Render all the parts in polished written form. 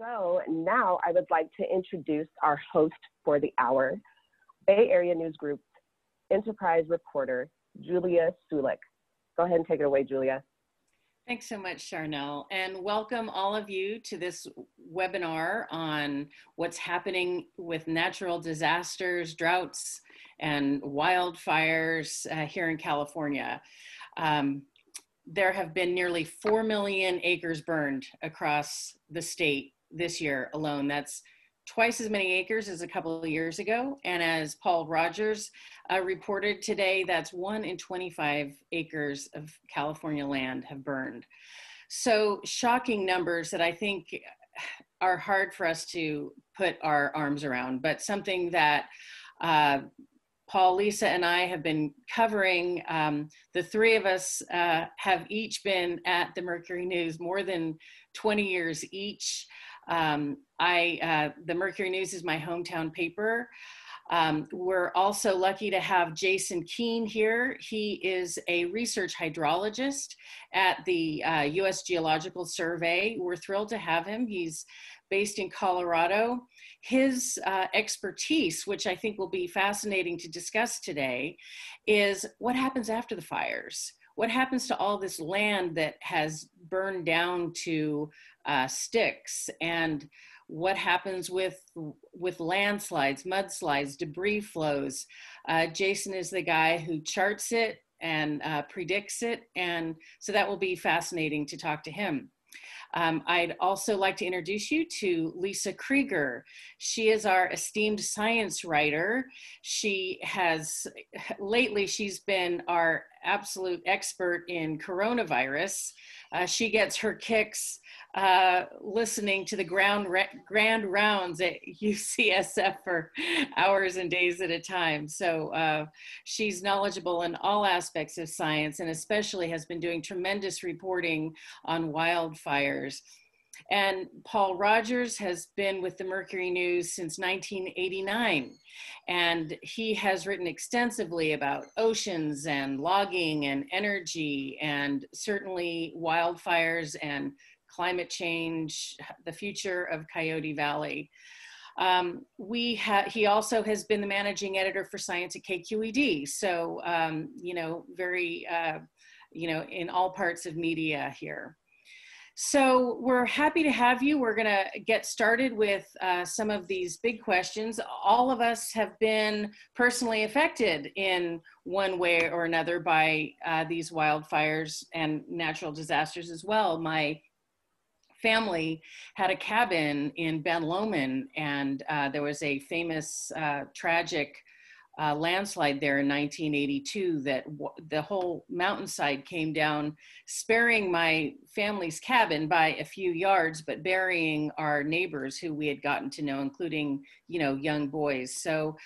So now I would like to introduce our host for the hour, Bay Area News Group's Enterprise reporter, Julia Sulik. Go ahead and take it away, Julia. Thanks so much, Charnel, and welcome all of you to this webinar on what's happening with natural disasters, droughts, and wildfires here in California. There have been nearly 4 million acres burned across the state this year alone. That's twice as many acres as a couple of years ago. And as Paul Rogers reported today, that's 1 in 25 acres of California land have burned. So shocking numbers that I think are hard for us to put our arms around, but something that Paul, Lisa, and I have been covering. The three of us have each been at the Mercury News more than 20 years each. The Mercury News is my hometown paper. We're also lucky to have Jason Keene here. He is a research hydrologist at the U.S. Geological Survey. We're thrilled to have him. He's based in Colorado. His expertise, which I think will be fascinating to discuss today, is what happens after the fires. What happens to all this land that has burned down to sticks, and what happens with landslides, mudslides, debris flows. Jason is the guy who charts it and predicts it, and so that will be fascinating to talk to him. I'd also like to introduce you to Lisa Krieger. She is our esteemed science writer. Lately she's been our absolute expert in coronavirus. She gets her kicks listening to the grand rounds at UCSF for hours and days at a time. So she's knowledgeable in all aspects of science, and especially has been doing tremendous reporting on wildfires. And Paul Rogers has been with the Mercury News since 1989, and he has written extensively about oceans and logging and energy, and certainly wildfires and climate change, the future of Coyote Valley. He also has been the managing editor for science at KQED, so very in all parts of media here. So we're happy to have you. We're going to get started with some of these big questions. All of us have been personally affected in one way or another by these wildfires and natural disasters as well. My family had a cabin in Ben Lomond, and there was a famous tragic landslide there in 1982 that the whole mountainside came down, sparing my family's cabin by a few yards, but burying our neighbors who we had gotten to know, including, young boys. So,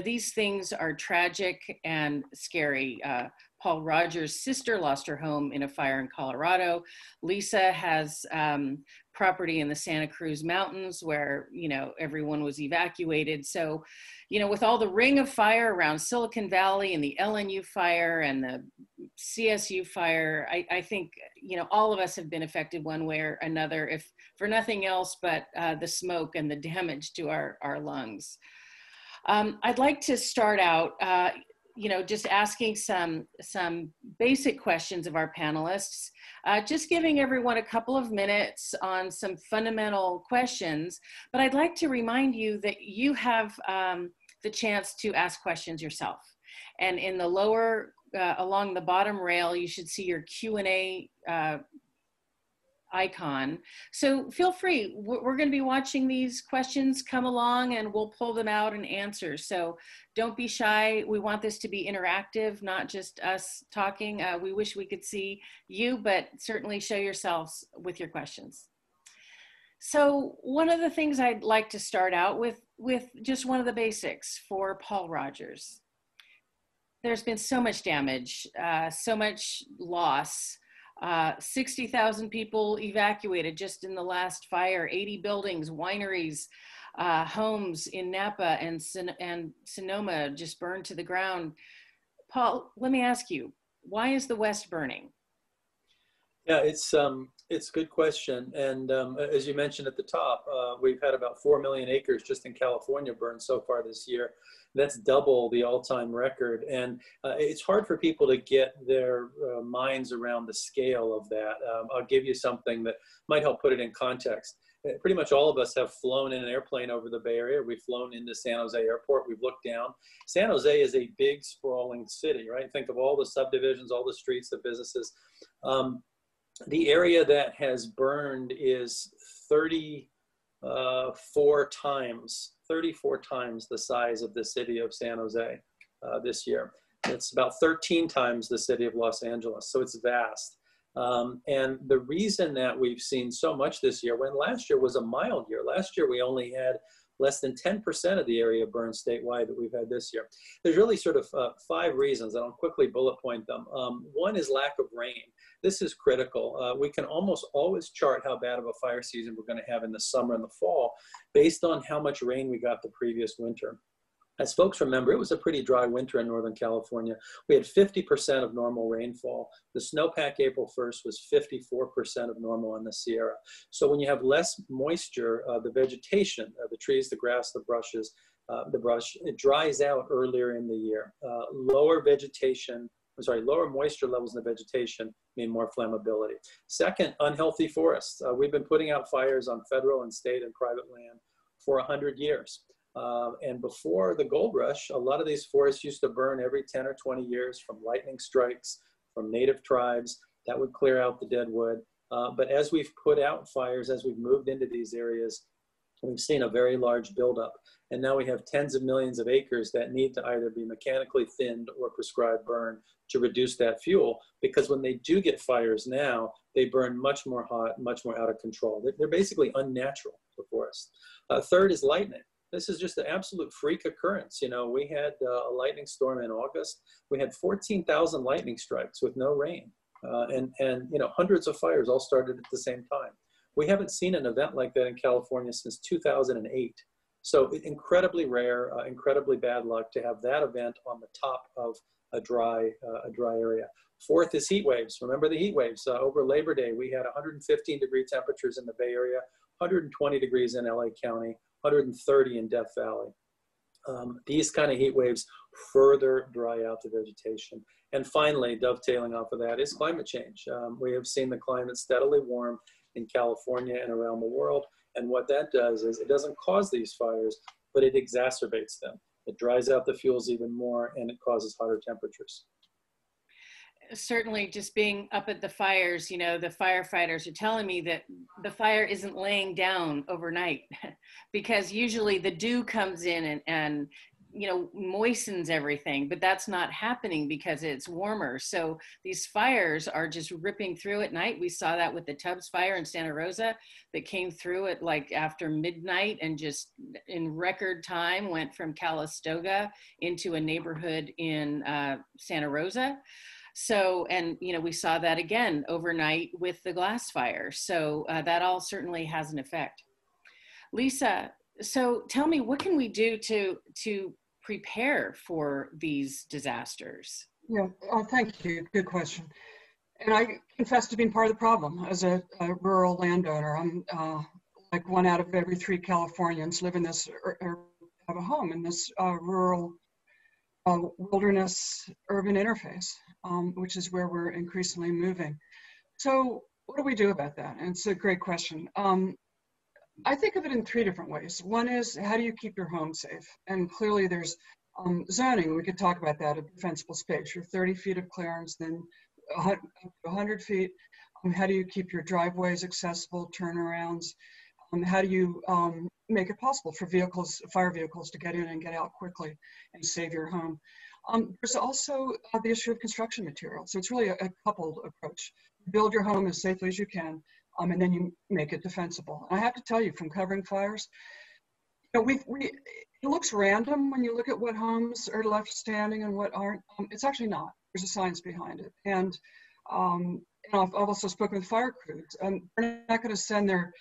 these things are tragic and scary. Paul Rogers' sister lost her home in a fire in Colorado. Lisa has property in the Santa Cruz Mountains where, everyone was evacuated. So, with all the ring of fire around Silicon Valley and the LNU fire and the CSU fire, I think, all of us have been affected one way or another, if for nothing else but the smoke and the damage to our lungs. I'd like to start out just asking some basic questions of our panelists, just giving everyone a couple of minutes on some fundamental questions, but I'd like to remind you that you have the chance to ask questions yourself. And in the lower, along the bottom rail, you should see your Q&A icon. So feel free, we're going to be watching these questions come along and we'll pull them out and answer. So don't be shy. We want this to be interactive, not just us talking. We wish we could see you, but certainly show yourselves with your questions. So one of the things I'd like to start out with just one of the basics for Paul Rogers. There's been so much damage, so much loss. 60,000 people evacuated just in the last fire, 80 buildings, wineries, homes in Napa and Sonoma just burned to the ground. Paul, let me ask you, why is the West burning? Yeah, it's It's a good question. And as you mentioned at the top, we've had about 4 million acres just in California burned so far this year. That's double the all-time record. And it's hard for people to get their minds around the scale of that. I'll give you something that might help put it in context. Pretty much all of us have flown in an airplane over the Bay Area. We've flown into San Jose Airport. We've looked down. San Jose is a big, sprawling city, right? Think of all the subdivisions, all the streets, the businesses. The area that has burned is 34 times the size of the city of San Jose this year. It's about 13 times the city of Los Angeles, so it's vast. And the reason that we've seen so much this year, when last year was a mild year, last year we only had less than 10% of the area burned statewide that we've had this year. There's really sort of 5 reasons, and I'll quickly bullet point them. One is lack of rain. This is critical. We can almost always chart how bad of a fire season we're going to have in the summer and the fall based on how much rain we got the previous winter. As folks remember, it was a pretty dry winter in Northern California. We had 50% of normal rainfall. The snowpack April 1st was 54% of normal in the Sierra. So when you have less moisture, the vegetation, the trees, the grass, the brush, it dries out earlier in the year. Lower moisture levels in the vegetation mean more flammability. Second, unhealthy forests. We've been putting out fires on federal and state and private land for 100 years. And before the gold rush, a lot of these forests used to burn every 10 or 20 years from lightning strikes, from native tribes. That would clear out the dead wood. But as we've put out fires, as we've moved into these areas, we've seen a very large buildup. And now we have tens of millions of acres that need to either be mechanically thinned or prescribed burn to reduce that fuel. Because when they do get fires now, they burn much more hot, much more out of control. They're basically unnatural for forests. Third is lightning. This is just an absolute freak occurrence. You know, we had a lightning storm in August. We had 14,000 lightning strikes with no rain. And you know, hundreds of fires all started at the same time. We haven't seen an event like that in California since 2008. So incredibly rare, incredibly bad luck to have that event on the top of a dry area. Fourth is heat waves. Remember the heat waves. Over Labor Day, we had 115-degree temperatures in the Bay Area, 120 degrees in LA County, 130 in Death Valley. These kind of heat waves further dry out the vegetation. And finally, dovetailing off of that is climate change. We have seen the climate steadily warm in California and around the world. And what that does is it doesn't cause these fires, but it exacerbates them. It dries out the fuels even more, and it causes hotter temperatures. Certainly, just being up at the fires, you know, the firefighters are telling me that the fire isn't laying down overnight because usually the dew comes in and you know, moistens everything, but that's not happening because it's warmer. So these fires are just ripping through at night. We saw that with the Tubbs fire in Santa Rosa that came through at like after midnight and just in record time went from Calistoga into a neighborhood in Santa Rosa. So, and, you know, we saw that again overnight with the glass fire. So that all certainly has an effect. Lisa, so tell me, what can we do to prepare for these disasters? Yeah, thank you. Good question. And I confess to being part of the problem as a rural landowner. I'm like 1 out of every 3 Californians live in this or have a home in this rural wilderness urban interface, which is where we're increasingly moving. So what do we do about that? And it's a great question. I think of it in 3 different ways. One is, how do you keep your home safe? And clearly there's zoning. We could talk about that, a defensible space. You're 30 feet of clearance, then 100 feet. How do you keep your driveways accessible, turnarounds? How do you make it possible for vehicles, fire vehicles, to get in and get out quickly and save your home? There's also the issue of construction materials. So it's really a coupled approach. Build your home as safely as you can, and then you make it defensible. And I have to tell you, from covering fires, you know, it looks random when you look at what homes are left standing and what aren't. It's actually not. There's a science behind it. And I've also spoken with fire crews. They're not going to send their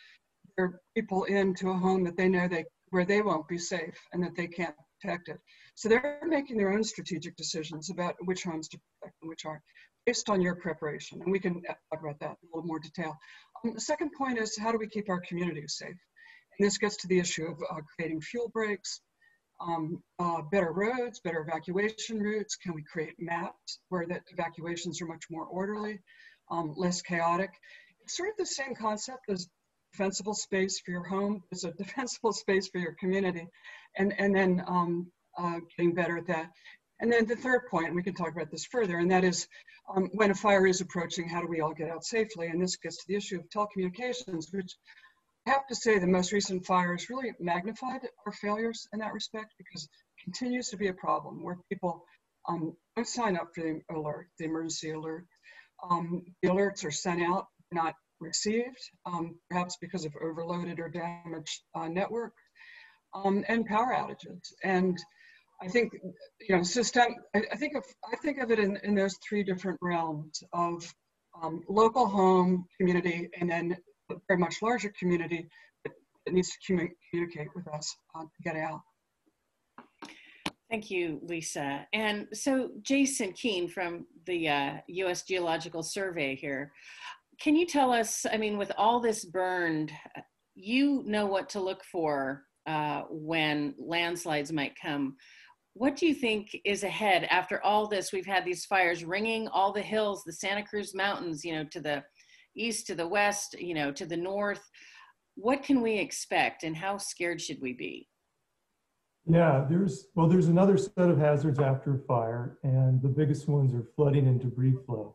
people into a home that they know where they won't be safe and that they can't protect it. So they're making their own strategic decisions about which homes to protect and which aren't, based on your preparation. And we can talk about that in a little more detail. The second point is, how do we keep our communities safe? And this gets to the issue of creating fuel breaks, better roads, better evacuation routes. Can we create maps where the evacuations are much more orderly, less chaotic? It's sort of the same concept as defensible space for your home. It's a defensible space for your community, and then getting better at that. And then the third point, and we can talk about this further, and that is when a fire is approaching, how do we all get out safely? And this gets to the issue of telecommunications, which I have to say the most recent fires really magnified our failures in that respect, because it continues to be a problem where people don't sign up for the alert, the emergency alert. The alerts are sent out, not received, perhaps because of overloaded or damaged network, and power outages. And I think, you know, I think of it in those three different realms of local home, community, and then a very much larger community that needs to communicate with us to get out. Thank you, Lisa. And so Jason Keene from the U.S. Geological Survey here, can you tell us, I mean, with all this burned, you know what to look for when landslides might come. What do you think is ahead after all this? We've had these fires ringing all the hills, the Santa Cruz Mountains, you know, to the east, to the west, you know, to the north. What can we expect, and how scared should we be? Yeah, there's another set of hazards after a fire, and the biggest ones are flooding and debris flow.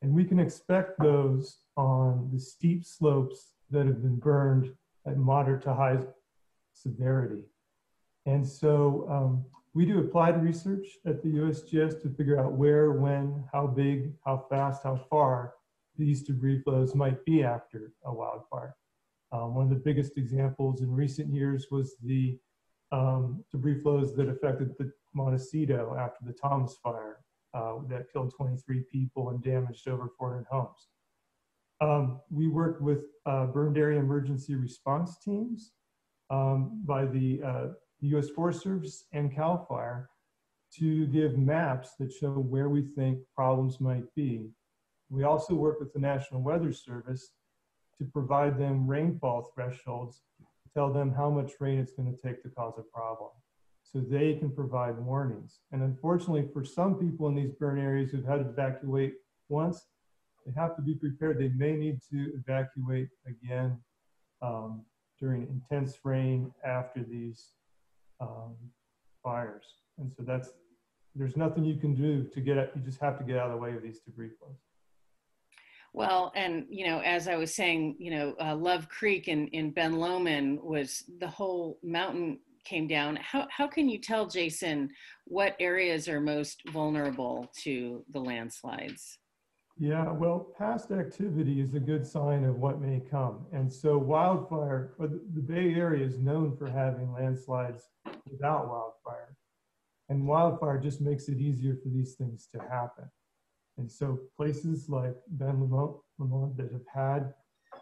And we can expect those on the steep slopes that have been burned at moderate to high severity. And so we do applied research at the USGS to figure out where, when, how big, how fast, how far these debris flows might be after a wildfire. One of the biggest examples in recent years was the debris flows that affected the Montecito after the Thomas fire that killed 23 people and damaged over 400 homes. We worked with burned area emergency response teams by the U.S. Forest Service and CAL FIRE to give maps that show where we think problems might be. We also work with the National Weather Service to provide them rainfall thresholds, to tell them how much rain it's going to take to cause a problem, so they can provide warnings. And unfortunately, for some people in these burn areas who've had to evacuate once, they have to be prepared. They may need to evacuate again during intense rain after these fires. And so there's nothing you can do to get it. You just have to get out of the way of these debris flows. Well, and, you know, as I was saying, you know, Love Creek in Ben Lomond was, the whole mountain came down. How can you tell, Jason, what areas are most vulnerable to the landslides? Yeah, well, past activity is a good sign of what may come. And so wildfire, or the Bay Area is known for having landslides without wildfire. And wildfire just makes it easier for these things to happen. And so places like Ben Lomond that have had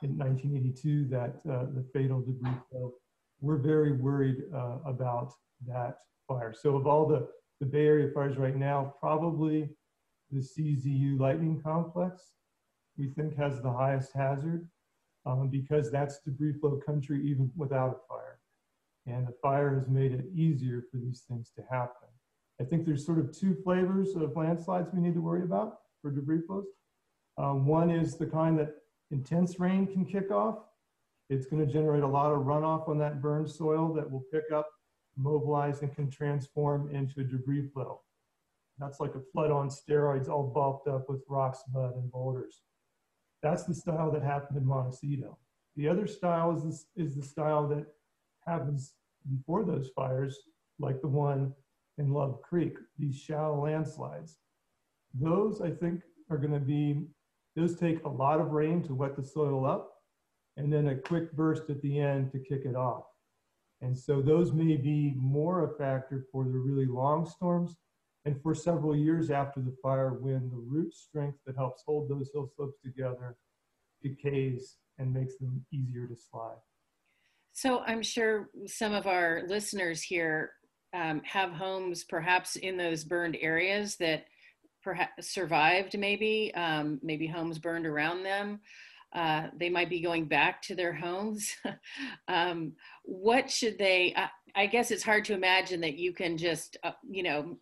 in 1982 that the fatal debris flow, we're very worried about that fire. So of all the Bay Area fires right now, probably the CZU lightning complex, we think, has the highest hazard because that's debris flow country even without a fire. And the fire has made it easier for these things to happen. I think there's sort of two flavors of landslides we need to worry about for debris flows. One is the kind that intense rain can kick off. It's going to generate a lot of runoff on that burned soil that will pick up, mobilize, and can transform into a debris flow. That's like a flood on steroids, all bulked up with rocks, mud, and boulders. That's the style that happened in Montecito. The other style is the style that happens before those fires, like the one in Love Creek, these shallow landslides. Those, I think, are going to be, those take a lot of rain to wet the soil up, and then a quick burst at the end to kick it off. And so those may be more a factor for the really long storms and for several years after the fire, when the root strength that helps hold those hill slopes together decays and makes them easier to slide. So I'm sure some of our listeners here have homes perhaps in those burned areas that perhaps survived, maybe homes burned around them. They might be going back to their homes. What should they, I guess it's hard to imagine that you can just, you know,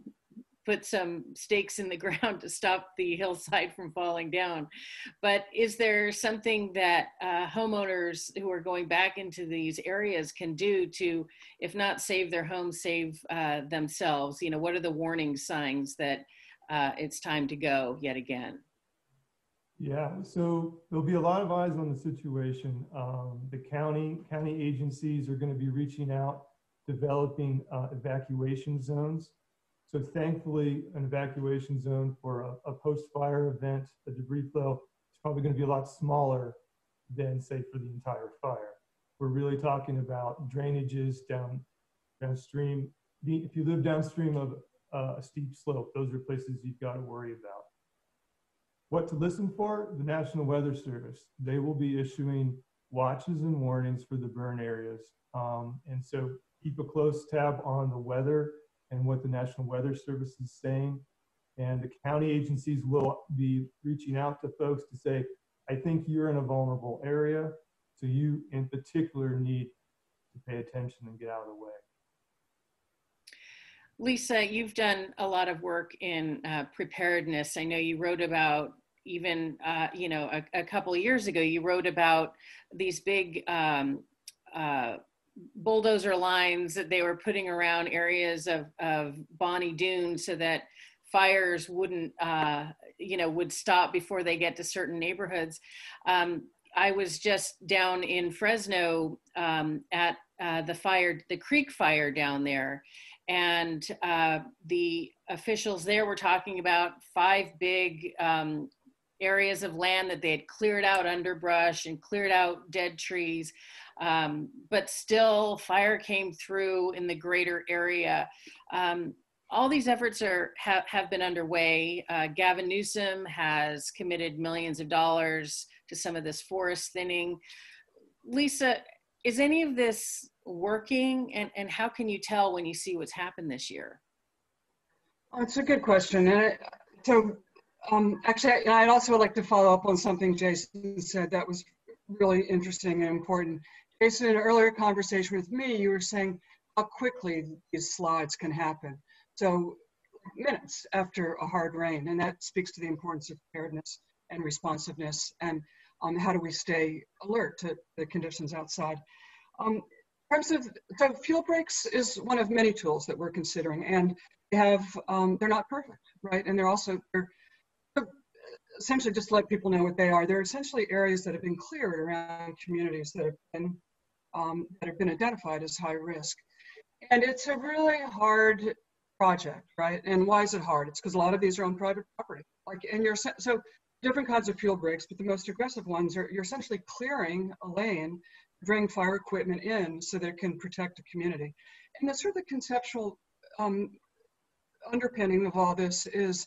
put some stakes in the ground to stop the hillside from falling down. But is there something that homeowners who are going back into these areas can do to, if not save their homes, save themselves? You know, what are the warning signs that it's time to go yet again? Yeah, so there'll be a lot of eyes on the situation. The county agencies are going to be reaching out, developing evacuation zones. So thankfully, an evacuation zone for a post-fire event, a debris flow, is probably going to be a lot smaller than, say, for the entire fire. We're really talking about drainages downstream. If you live downstream of a steep slope, those are places you've got to worry about. What to listen for? The National Weather Service. They will be issuing watches and warnings for the burn areas. And so keep a close tab on the weather and what the National Weather Service is saying. And the county agencies will be reaching out to folks to say, I think you're in a vulnerable area, so you in particular need to pay attention and get out of the way. Lisa, you've done a lot of work in preparedness. I know you wrote about, even you know, a couple of years ago, you wrote about these big bulldozer lines that they were putting around areas of Bonnie Doon so that fires wouldn't, you know, would stop before they get to certain neighborhoods. I was just down in Fresno at the Creek fire down there, and the officials there were talking about 5 big areas of land that they had cleared out underbrush and cleared out dead trees. But still fire came through in the greater area. All these efforts have been underway. Gavin Newsom has committed millions of dollars to some of this forest thinning. Lisa, is any of this working, and how can you tell when you see what's happened this year? Oh, it's a good question. And actually, I'd also like to follow up on something Jason said that was really interesting and important. Jason, in an earlier conversation with me, you were saying how quickly these slides can happen. So minutes after a hard rain, and that speaks to the importance of preparedness and responsiveness, and how do we stay alert to the conditions outside. So fuel breaks is one of many tools that we're considering, and they have, they're not perfect, right? And they're essentially, just to let people know what they are, they're essentially areas that have been cleared around communities that have been identified as high risk. And it's a really hard project, right? And why is it hard? It's because a lot of these are on private property. So different kinds of fuel breaks, but the most aggressive ones are, you're essentially clearing a lane, bring fire equipment in so that it can protect the community. And the sort of the conceptual underpinning of all this is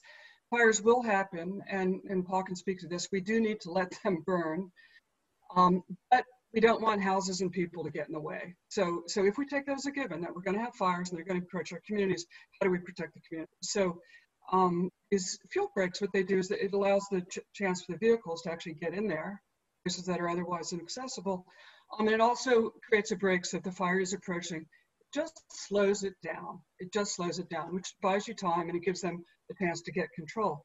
fires will happen, and Paul can speak to this. We do need to let them burn, but we don't want houses and people to get in the way. So if we take that as a given, that we're going to have fires and they're going to approach our communities, how do we protect the community? So is fuel breaks, what they do is that it allows the chance for the vehicles to actually get in there, places that are otherwise inaccessible. And it also creates a break so if the fire is approaching, it just slows it down. It just slows it down, which buys you time and it gives them the chance to get control.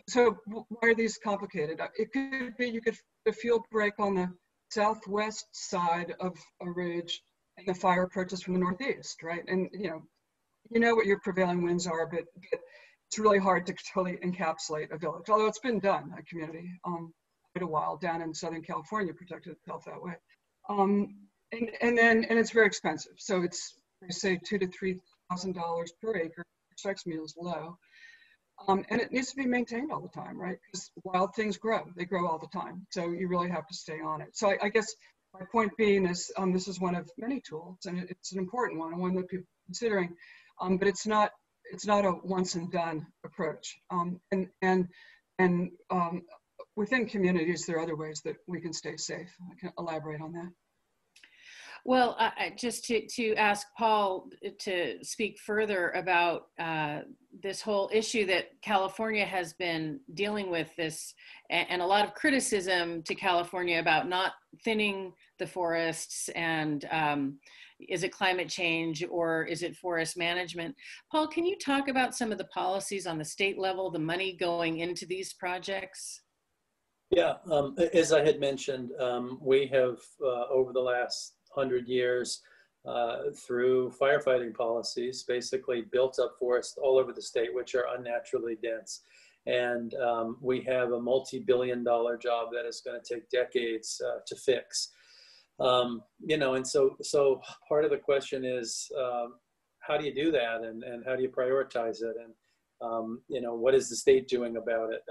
So why are these complicated? It could be you could a fuel break on the southwest side of a ridge and the fire approaches from the northeast, right? And you know what your prevailing winds are, but it's really hard to totally encapsulate a village, although it's been done, a community quite a while down in Southern California protected itself that way. And it's very expensive. So it's, they say $2,000 to $3,000 per acre, which strikes me as low. And it needs to be maintained all the time, right? Because wild things grow, they grow all the time. So you really have to stay on it. So I guess my point being is this is one of many tools, and it's an important one, and one that people are considering, but it's not a once and done approach. Within communities, there are other ways that we can stay safe. I can elaborate on that. Well, just to ask Paul to speak further about this whole issue that California has been dealing with this, and a lot of criticism to California about not thinning the forests, and is it climate change or is it forest management? Paul, can you talk about some of the policies on the state level, the money going into these projects? Yeah, as I had mentioned, we have over the last 100 years through firefighting policies basically built up forests all over the state, which are unnaturally dense. And we have a multi-billion-dollar job that is going to take decades to fix. You know, and so part of the question is, how do you do that, and how do you prioritize it, and you know, what is the state doing about it?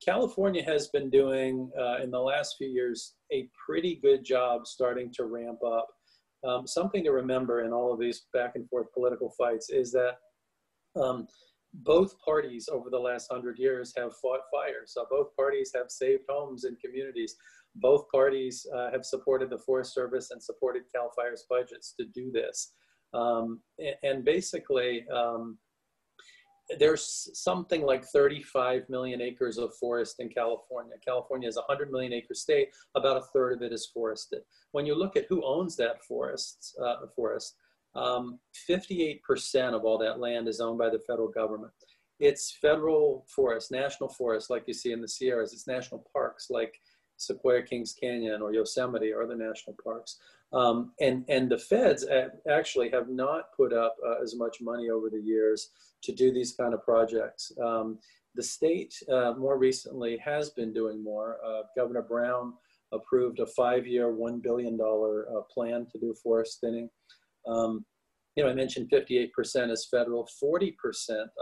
California has been doing, in the last few years, a pretty good job starting to ramp up. Something to remember in all of these back and forth political fights is that both parties over the last 100 years have fought fires. Both parties have saved homes and communities. Both parties have supported the Forest Service and supported CAL FIRE's budgets to do this. And basically, there's something like 35 million acres of forest in California. California is a 100 million acre state. About a third of it is forested. When you look at who owns that forest, 58% of all that land is owned by the federal government. It's federal forest, national forest, like you see in the Sierras. It's national parks like Sequoia Kings Canyon or Yosemite or other national parks. And the feds actually have not put up as much money over the years to do these kind of projects. The state more recently has been doing more. Governor Brown approved a 5-year, $1 billion plan to do forest thinning. You know, I mentioned 58% is federal. 40%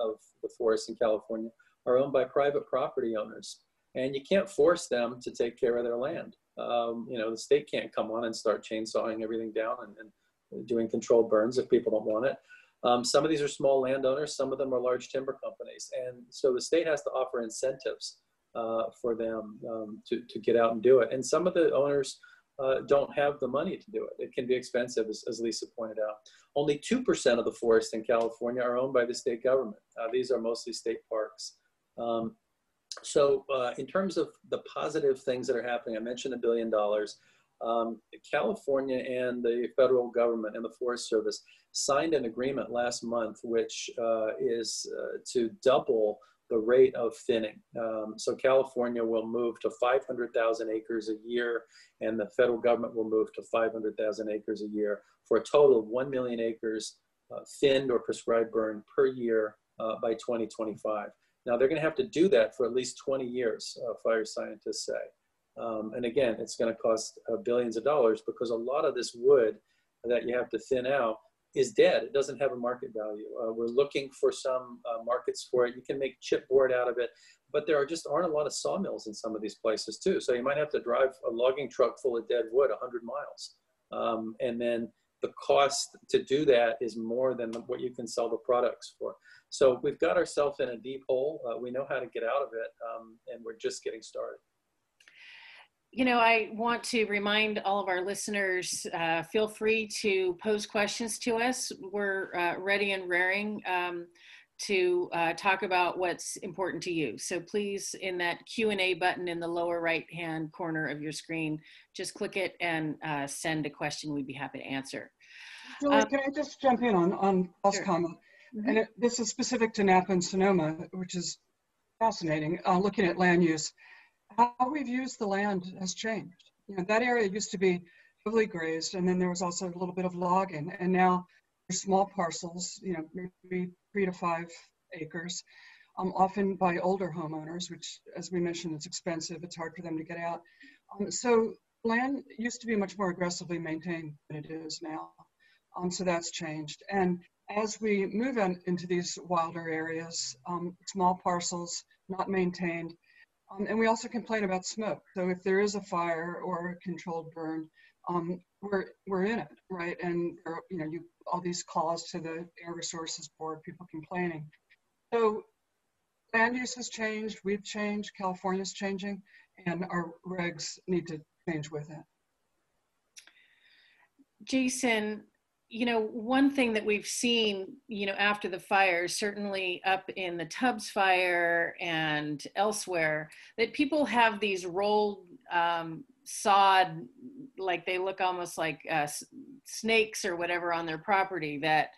of the forests in California are owned by private property owners. And you can't force them to take care of their land. You know, the state can't come on and start chainsawing everything down and doing controlled burns if people don't want it. Some of these are small landowners, some of them are large timber companies. And so the state has to offer incentives for them to get out and do it. And some of the owners don't have the money to do it. It can be expensive, as Lisa pointed out. Only 2% of the forests in California are owned by the state government. These are mostly state parks. So in terms of the positive things that are happening, I mentioned $1 billion. California and the federal government and the Forest Service signed an agreement last month, which is to double the rate of thinning. So California will move to 500,000 acres a year, and the federal government will move to 500,000 acres a year, for a total of 1 million acres thinned or prescribed burn per year by 2025. Now, they're going to have to do that for at least 20 years, fire scientists say. And again, it's going to cost billions of dollars, because a lot of this wood that you have to thin out is dead. It doesn't have a market value. We're looking for some markets for it. You can make chipboard out of it, but there aren't a lot of sawmills in some of these places too. So you might have to drive a logging truck full of dead wood 100 miles. And then the cost to do that is more than what you can sell the products for. So we've got ourselves in a deep hole. We know how to get out of it, and we're just getting started. You know, I want to remind all of our listeners, feel free to pose questions to us. We're ready and raring to talk about what's important to you. So please, in that Q&A button in the lower right-hand corner of your screen, just click it and send a question. We'd be happy to answer. Julie, can I just jump in on Paul's Sure. comment? Mm-hmm. And this is specific to Napa and Sonoma, which is fascinating, looking at land use. How we've used the land has changed. You know, that area used to be heavily grazed, and then there was also a little bit of logging, and now there's small parcels, you know, maybe 3 to 5 acres, often by older homeowners, which, as we mentioned, it's expensive. It's hard for them to get out. So land used to be much more aggressively maintained than it is now. So that's changed. And as we move into these wilder areas, small parcels, not maintained, and we also complain about smoke. So if there is a fire or a controlled burn, we're in it, right? And you know, all these calls to the Air Resources Board, people complaining. So land use has changed, we've changed, California's changing, and our regs need to change with it. Jason, you know, one thing that we've seen, you know, after the fires, certainly up in the Tubbs fire and elsewhere, that people have these rolled sod, like they look almost like snakes or whatever on their property that,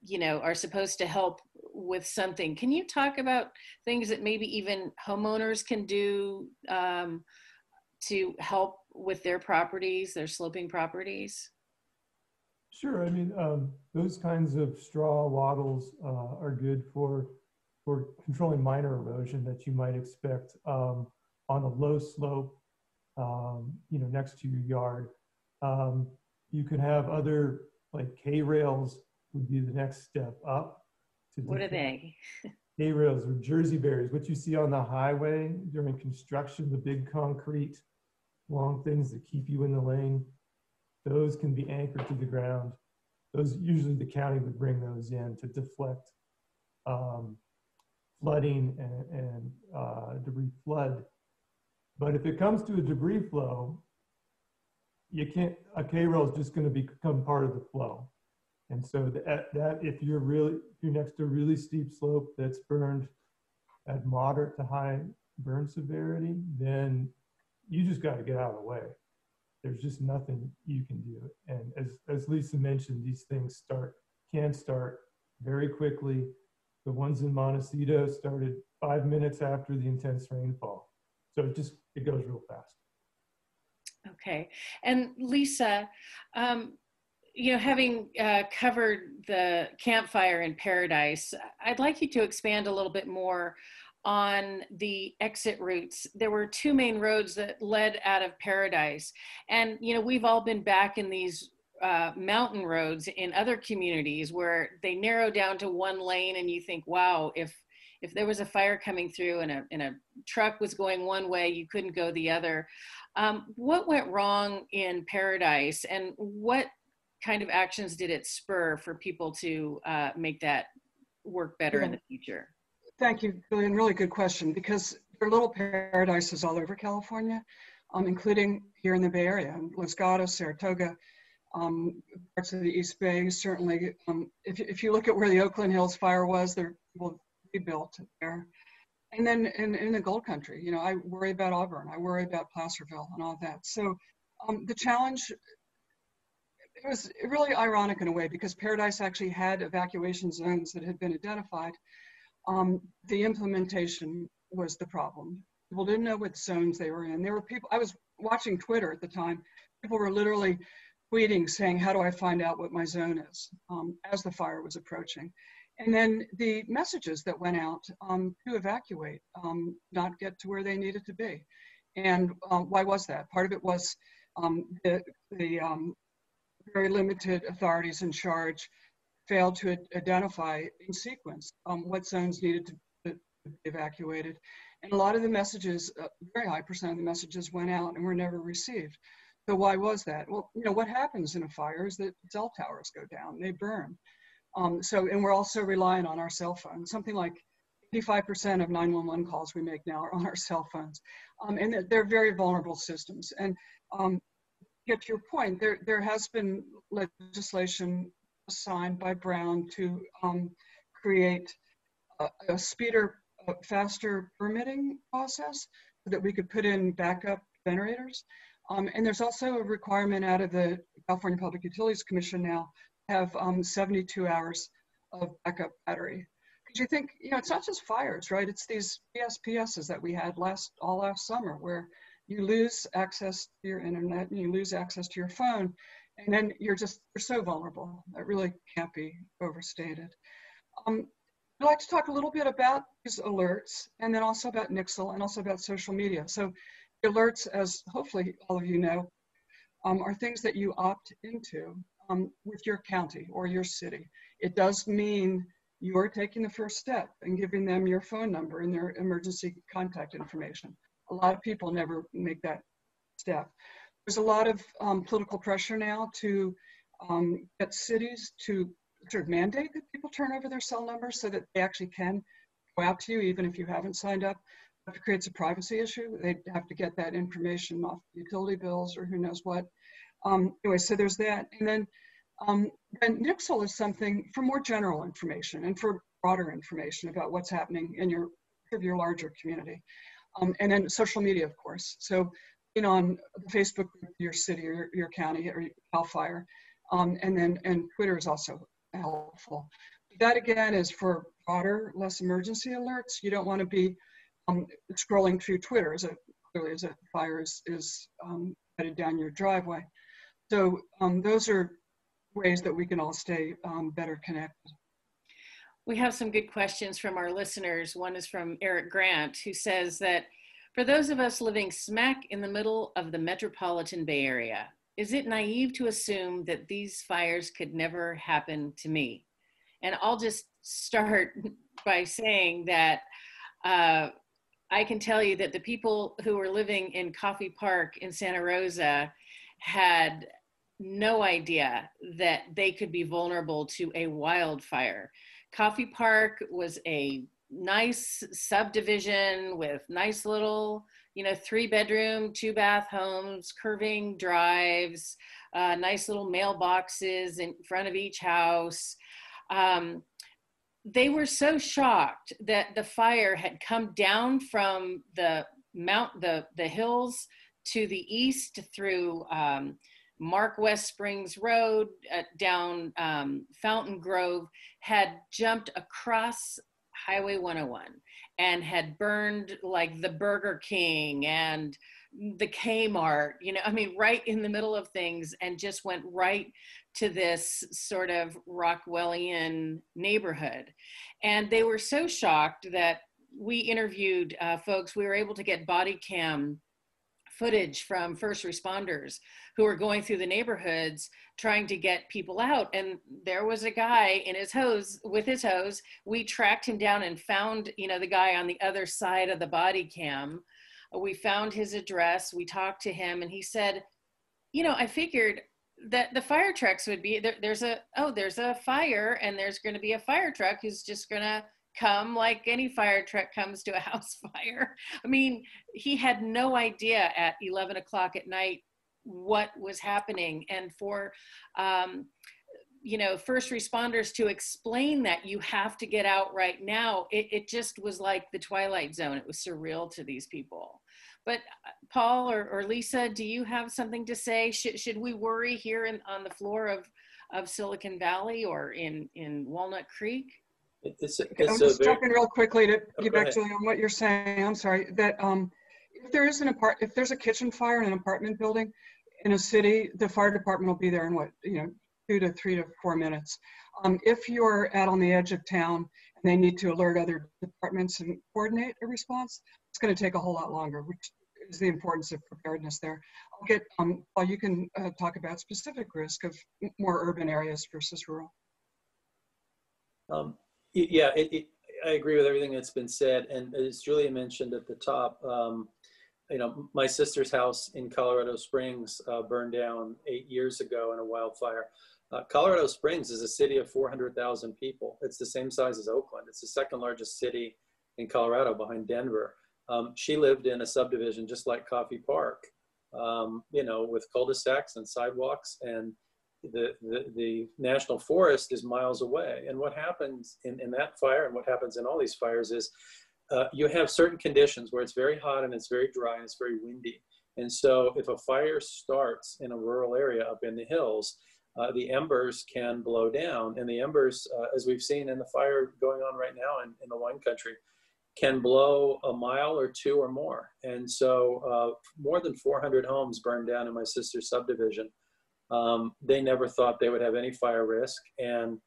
you know, are supposed to help with something. Can you talk about things that maybe even homeowners can do to help with their properties, their sloping properties? Sure. I mean, those kinds of straw wattles are good for controlling minor erosion that you might expect on a low slope, you know, next to your yard. You could have other, like K-rails would be the next step up. What are they? K-rails or Jersey barriers, what you see on the highway during construction, the big concrete long things that keep you in the lane. Those can be anchored to the ground. Those, usually the county would bring those in to deflect flooding and debris flood. But if it comes to a debris flow, you can't, a K-rail is just going to become part of the flow. And so that if you're next to a really steep slope that's burned at moderate to high burn severity, then you just got to get out of the way. There's just nothing you can do. And as Lisa mentioned, these things can start very quickly. The ones in Montecito started 5 minutes after the intense rainfall. So it goes real fast. Okay. And Lisa, you know, having covered the campfire in Paradise, I'd like you to expand a little bit more on the exit routes. There were two main roads that led out of Paradise. And, you know, we've all been back in these mountain roads in other communities where they narrow down to one lane and you think, wow, if there was a fire coming through and a truck was going one way, you couldn't go the other. What went wrong in Paradise and what kind of actions did it spur for people to make that work better in the future? Thank you, Julian. Really good question, because there are little paradises all over California, including here in the Bay Area, Los Gatos, Saratoga, parts of the East Bay, certainly. If you look at where the Oakland Hills fire was, there will be built there. And then in the Gold Country, you know, I worry about Auburn, I worry about Placerville and all that. So the challenge, it was really ironic in a way, because Paradise actually had evacuation zones that had been identified. The implementation was the problem. People didn't know what zones they were in. There were people, I was watching Twitter at the time, people were literally tweeting saying, how do I find out what my zone is, as the fire was approaching. And then the messages that went out to evacuate, not get to where they needed to be. And why was that? Part of it was the very limited authorities in charge failed to identify in sequence what zones needed to be evacuated. And a lot of the messages, a very high percent of the messages went out and were never received. So why was that? Well, you know, what happens in a fire is that cell towers go down, they burn. And we're also relying on our cell phones. Something like 85% of 911 calls we make now are on our cell phones. And they're very vulnerable systems. And get to your point, there has been legislation signed by Brown to create a speeder, faster permitting process so that we could put in backup generators. And there's also a requirement out of the California Public Utilities Commission now to have 72 hours of backup battery. Because you think, you know, it's not just fires, right? It's these PSPSs that we had all last summer where you lose access to your internet and you lose access to your phone. And then you're so vulnerable. That really can't be overstated. I'd like to talk a little bit about these alerts and then also about Nixle and also about social media. So the alerts, as hopefully all of you know, are things that you opt into with your county or your city. It does mean you're taking the first step and giving them your phone number and their emergency contact information. A lot of people never make that step. There's a lot of political pressure now to get cities to sort of mandate that people turn over their cell numbers so that they actually can go out to you even if you haven't signed up. It creates a privacy issue. They have to get that information off utility bills or who knows what. Anyway, so there's that. And then Nixle is something for more general information and for broader information about what's happening in your larger community. And then social media, of course. So, on the Facebook group, your city or your county or CAL FIRE, and Twitter is also helpful. That again is for broader, less emergency alerts. You don't want to be scrolling through Twitter as a fire is headed down your driveway. So those are ways that we can all stay better connected. We have some good questions from our listeners. One is from Eric Grant, who says that for those of us living smack in the middle of the metropolitan Bay Area, is it naive to assume that these fires could never happen to me? And I'll just start by saying that I can tell you that the people who were living in Coffey Park in Santa Rosa had no idea that they could be vulnerable to a wildfire. Coffey Park was a nice subdivision with nice little, 3-bedroom, 2-bath homes, curving drives, nice little mailboxes in front of each house. They were so shocked that the fire had come down from the hills to the east through Mark West Springs Road, down Fountain Grove, had jumped across Highway 101 and had burned like the Burger King and the Kmart, right in the middle of things, and just went right to this sort of Rockwellian neighborhood. And they were so shocked that we interviewed folks. We were able to get body cam footage from first responders who were going through the neighborhoods trying to get people out. And there was a guy in his hose, with his hose. We tracked him down and found, the guy on the other side of the body cam. We found his address. We talked to him, and he said, I figured that the fire trucks would be, there's a fire, and there's going to be a fire truck who's just going to come like any fire truck comes to a house fire. He had no idea at 11 o'clock at night what was happening. And for, first responders to explain that you have to get out right now, it just was like the Twilight Zone. It was surreal to these people. But Paul or Lisa, do you have something to say? Should we worry here on the floor of Silicon Valley or in Walnut Creek? I'm just jumping real quickly to get back to on what you're saying. I'm sorry that if there's a kitchen fire in an apartment building in a city, the fire department will be there in 2 to 3 to 4 minutes. If you're out on the edge of town and they need to alert other departments and coordinate a response, it's going to take a whole lot longer, which is the importance of preparedness there. I'll get Paul, you can talk about specific risk of more urban areas versus rural. Yeah, I agree with everything that's been said. And as Julia mentioned at the top, my sister's house in Colorado Springs burned down 8 years ago in a wildfire. Colorado Springs is a city of 400,000 people. It's the same size as Oakland. It's the second largest city in Colorado behind Denver. She lived in a subdivision just like Coffey Park, with cul-de-sacs and sidewalks, and the national forest is miles away. And what happens in that fire, and what happens in all these fires, is you have certain conditions where it's very hot and it's very dry and it's very windy. And so if a fire starts in a rural area up in the hills, the embers can blow down. And the embers, as we've seen in the fire going on right now in the wine country, can blow a mile or 2 or more. And so more than 400 homes burned down in my sister's subdivision. They never thought they would have any fire risk. And,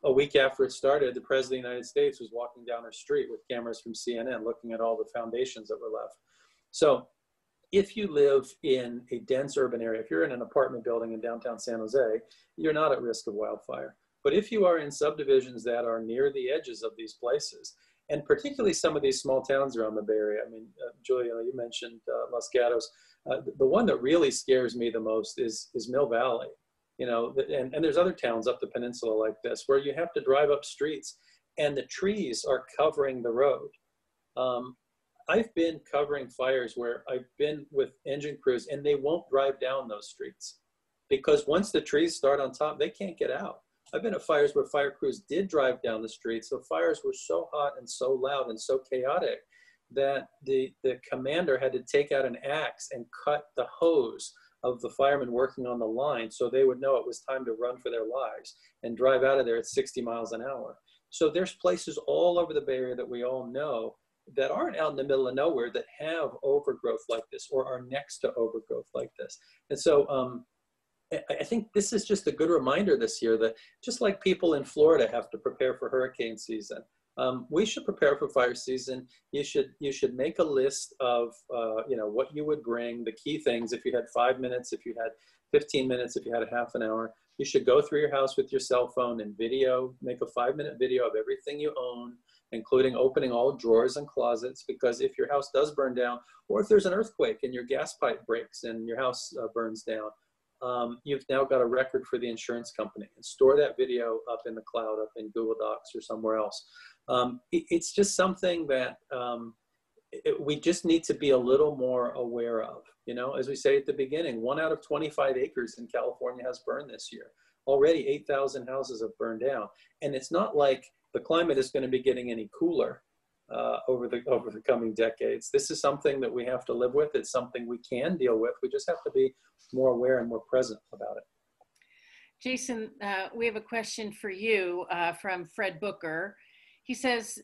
a week after it started, the President of the United States was walking down her street with cameras from CNN looking at all the foundations that were left. So if you live in a dense urban area, if you're in an apartment building in downtown San Jose, you're not at risk of wildfire. But if you are in subdivisions that are near the edges of these places, and particularly some of these small towns around the Bay Area, Julia, you mentioned Los Gatos. The one that really scares me the most is Mill Valley, and there's other towns up the peninsula like this where you have to drive up streets and the trees are covering the road. I've been covering fires where I've been with engine crews and they won't drive down those streets because once the trees start on top, they can't get out. I've been at fires where fire crews did drive down the street. So fires were so hot and so loud and so chaotic that the commander had to take out an axe and cut the hose of the firemen working on the line so they would know it was time to run for their lives and drive out of there at 60 miles an hour. So there's places all over the Bay Area that we all know that aren't out in the middle of nowhere that have overgrowth like this or are next to overgrowth like this. And so I think this is just a good reminder this year that just like people in Florida have to prepare for hurricane season, we should prepare for fire season. You should make a list of what you would bring, the key things. If you had 5 minutes, if you had 15 minutes, if you had a half an hour, you should go through your house with your cell phone and make a 5-minute video of everything you own, including opening all drawers and closets, because if your house does burn down, or if there's an earthquake and your gas pipe breaks and your house burns down, you've now got a record for the insurance company, and store that video up in the cloud, up in Google Docs or somewhere else. It's just something that we just need to be a little more aware of. As we say at the beginning, 1 out of 25 acres in California has burned this year. Already 8,000 houses have burned down. And it's not like the climate is going to be getting any cooler over the coming decades. This is something that we have to live with. It's something we can deal with. We just have to be more aware and more present about it. Jason, we have a question for you from Fred Booker. He says,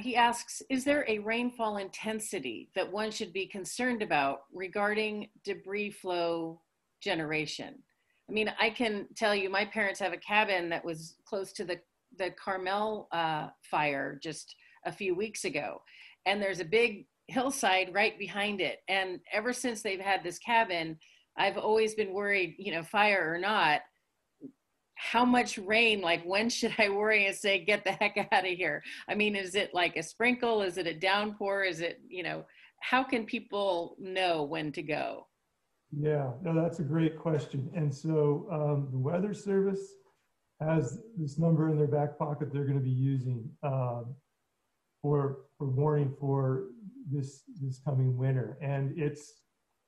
he asks, is there a rainfall intensity that one should be concerned about regarding debris flow generation? I mean, I can tell you, my parents have a cabin that was close to the Carmel fire just a few weeks ago. And there's a big hillside right behind it. And ever since they've had this cabin, I've always been worried, fire or not, how much rain, like when should I worry and say, get the heck out of here? I mean, is it like a sprinkle? Is it a downpour? Is it, how can people know when to go? Yeah, no, that's a great question. And so the Weather Service has this number in their back pocket they're going to be using for warning for this coming winter. And it's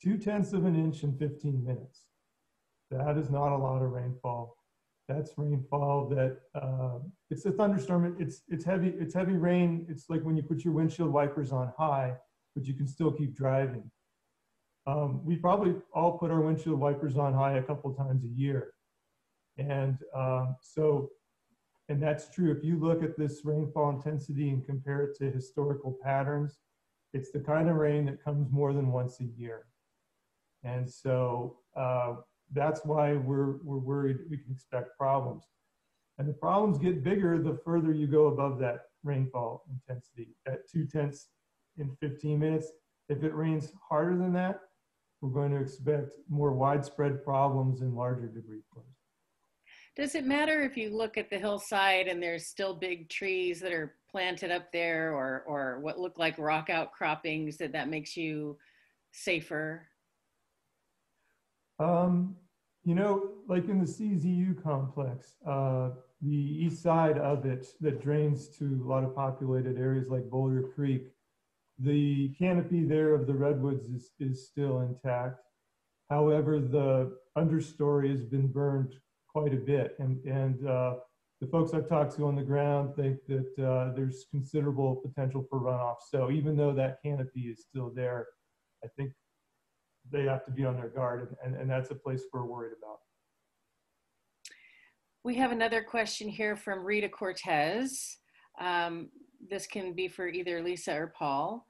0.2 of an inch in 15 minutes. That is not a lot of rainfall. That's rainfall that it's a thunderstorm. It's heavy rain. It's like when you put your windshield wipers on high, but you can still keep driving. We probably all put our windshield wipers on high a couple times a year. And and that's true. If you look at this rainfall intensity and compare it to historical patterns, it's the kind of rain that comes more than once a year. And so that's why we're worried we can expect problems. And the problems get bigger the further you go above that rainfall intensity, at 0.2 in 15 minutes. If it rains harder than that, we're going to expect more widespread problems and larger debris flows. Does it matter if you look at the hillside and there's still big trees that are planted up there, or what look like rock outcroppings, that makes you safer? Like in the CZU complex, the east side of it that drains to a lot of populated areas like Boulder Creek, the canopy there of the redwoods is still intact. However, the understory has been burned quite a bit. And the folks I've talked to on the ground think that there's considerable potential for runoff. So even though that canopy is still there, I think they have to be on their guard, and that's a place we're worried about. We have another question here from Rita Cortez. This can be for either Lisa or Paul.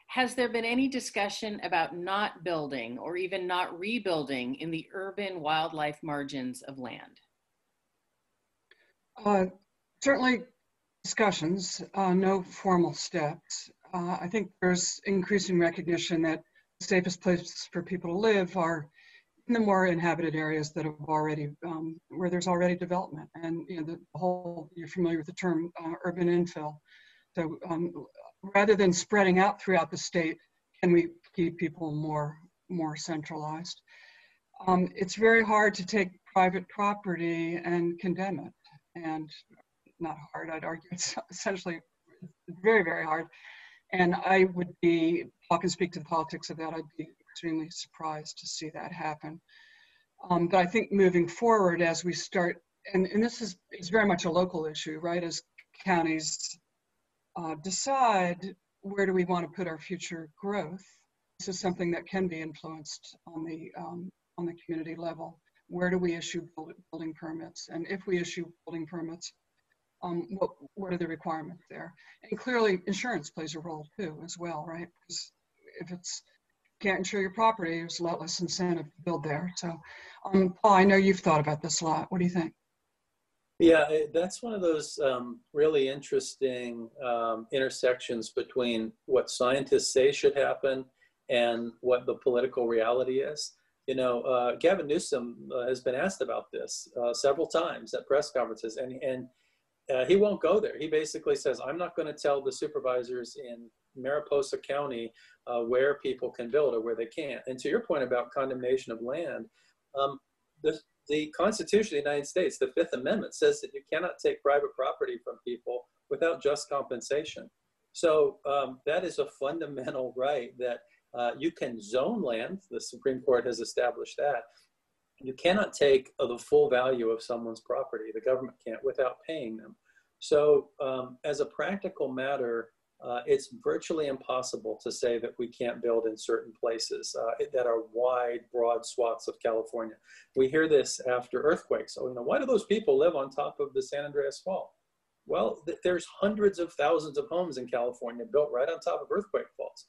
Has there been any discussion about not building or even not rebuilding in the urban wildlife margins of land? Certainly discussions, no formal steps. I think there's increasing recognition that the safest places for people to live are in the more inhabited areas that have already, where there's already development. And the whole, you're familiar with the term urban infill. So rather than spreading out throughout the state, can we keep people more centralized? It's very hard to take private property and condemn it. And not hard, I'd argue it's essentially very, very hard And I would be, Paul can speak to the politics of that, I'd be extremely surprised to see that happen. But I think moving forward as we start, and this is very much a local issue, right? As counties decide where do we want to put our future growth, this is something that can be influenced on the community level. Where do we issue building permits? And if we issue building permits, what are the requirements there? And clearly insurance plays a role too as well, right? Because if it's can't insure your property, there's a lot less incentive to build there. So Paul, I know you've thought about this a lot. What do you think? Yeah, that's one of those really interesting intersections between what scientists say should happen and what the political reality is. You know, Gavin Newsom has been asked about this several times at press conferences, and he won't go there. He basically says, I'm not going to tell the supervisors in Mariposa County where people can build or where they can't. And to your point about condemnation of land, the Constitution of the United States, the Fifth Amendment, says that you cannot take private property from people without just compensation. So that is a fundamental right that you can zone land. The Supreme Court has established that. You cannot take the full value of someone's property. The government can't without paying them. So as a practical matter, it's virtually impossible to say that we can't build in certain places that are wide, broad swaths of California. We hear this after earthquakes. So, you know, why do those people live on top of the San Andreas Fault? Well, there's hundreds of thousands of homes in California built right on top of earthquake faults.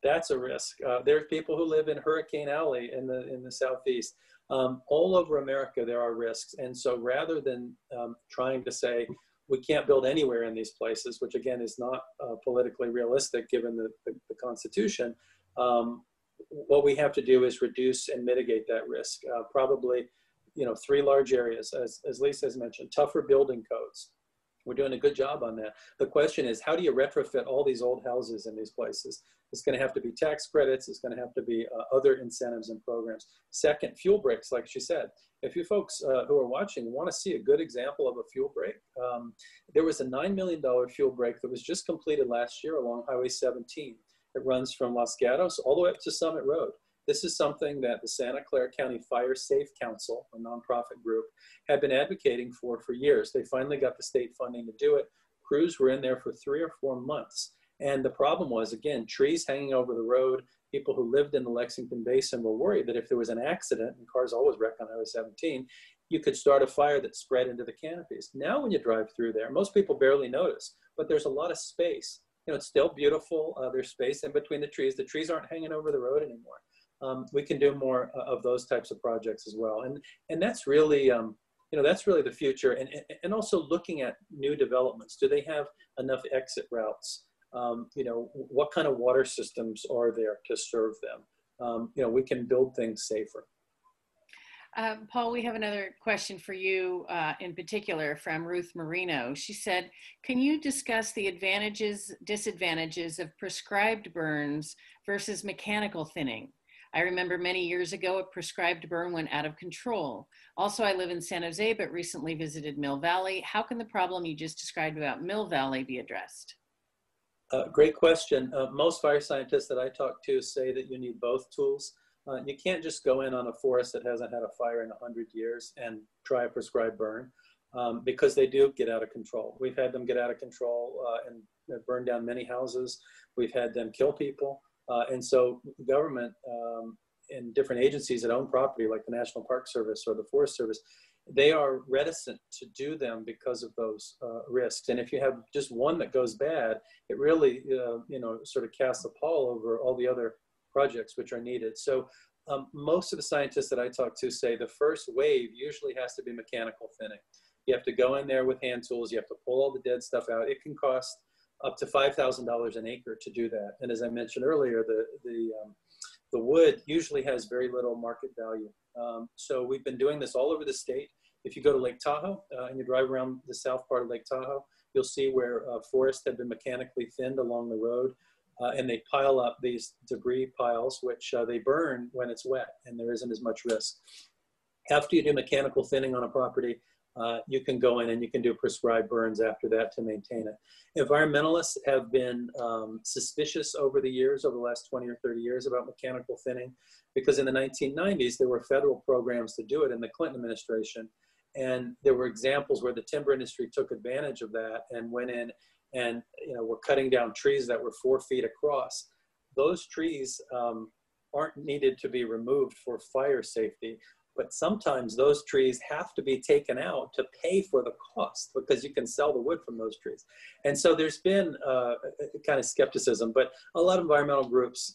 That's a risk. There's people who live in Hurricane Alley in the southeast. All over America, there are risks. And so rather than trying to say, we can't build anywhere in these places, which again is not politically realistic given the Constitution, what we have to do is reduce and mitigate that risk. Probably, you know, 3 large areas, as Lisa has mentioned, tougher building codes. We're doing a good job on that. The question is, how do you retrofit all these old houses in these places? It's going to have to be tax credits. It's going to have to be other incentives and programs. Second, fuel breaks, like she said. If you folks who are watching want to see a good example of a fuel break, there was a $9 million fuel break that was just completed last year along Highway 17. It runs from Los Gatos all the way up to Summit Road. This is something that the Santa Clara County Fire Safe Council, a nonprofit group, had been advocating for years. They finally got the state funding to do it. Crews were in there for 3 or 4 months. And the problem was, again, trees hanging over the road. People who lived in the Lexington Basin were worried that if there was an accident, and cars always wreck on Highway 17, you could start a fire that spread into the canopies. Now when you drive through there, most people barely notice, but there's a lot of space. You know, it's still beautiful. There's space in between the trees. The trees aren't hanging over the road anymore. We can do more of those types of projects as well. And that's really, you know, that's really the future. And also looking at new developments. Do they have enough exit routes? You know, what kind of water systems are there to serve them? You know, we can build things safer. Paul, we have another question for you in particular from Ruth Marino. She said, can you discuss the advantages, disadvantages of prescribed burns versus mechanical thinning? I remember many years ago, a prescribed burn went out of control. Also, I live in San Jose, but recently visited Mill Valley. How can the problem you just described about Mill Valley be addressed? Great question. Most fire scientists that I talk to say that you need both tools. You can't just go in on a forest that hasn't had a fire in 100 years and try a prescribed burn because they do get out of control. We've had them get out of control and burn down many houses. We've had them kill people. And so the government and different agencies that own property like the National Park Service or the Forest Service, they are reticent to do them because of those risks. And if you have just one that goes bad, it really, you know, sort of casts a pall over all the other projects which are needed. So most of the scientists that I talk to say the first wave usually has to be mechanical thinning. You have to go in there with hand tools. You have to pull all the dead stuff out. It can cost up to $5,000 an acre to do that. And as I mentioned earlier, the wood usually has very little market value. So we've been doing this all over the state. If you go to Lake Tahoe and you drive around the south part of Lake Tahoe, you'll see where forests have been mechanically thinned along the road. And they pile up these debris piles, which they burn when it's wet and there isn't as much risk. After you do mechanical thinning on a property, you can go in and you can do prescribed burns after that to maintain it. Environmentalists have been suspicious over the years, over the last 20 or 30 years, about mechanical thinning, because in the 1990s, there were federal programs to do it in the Clinton administration. And there were examples where the timber industry took advantage of that and went in and were cutting down trees that were 4 feet across. Those trees aren't needed to be removed for fire safety. But sometimes those trees have to be taken out to pay for the cost, because you can sell the wood from those trees. And so there's been kind of skepticism, but a lot of environmental groups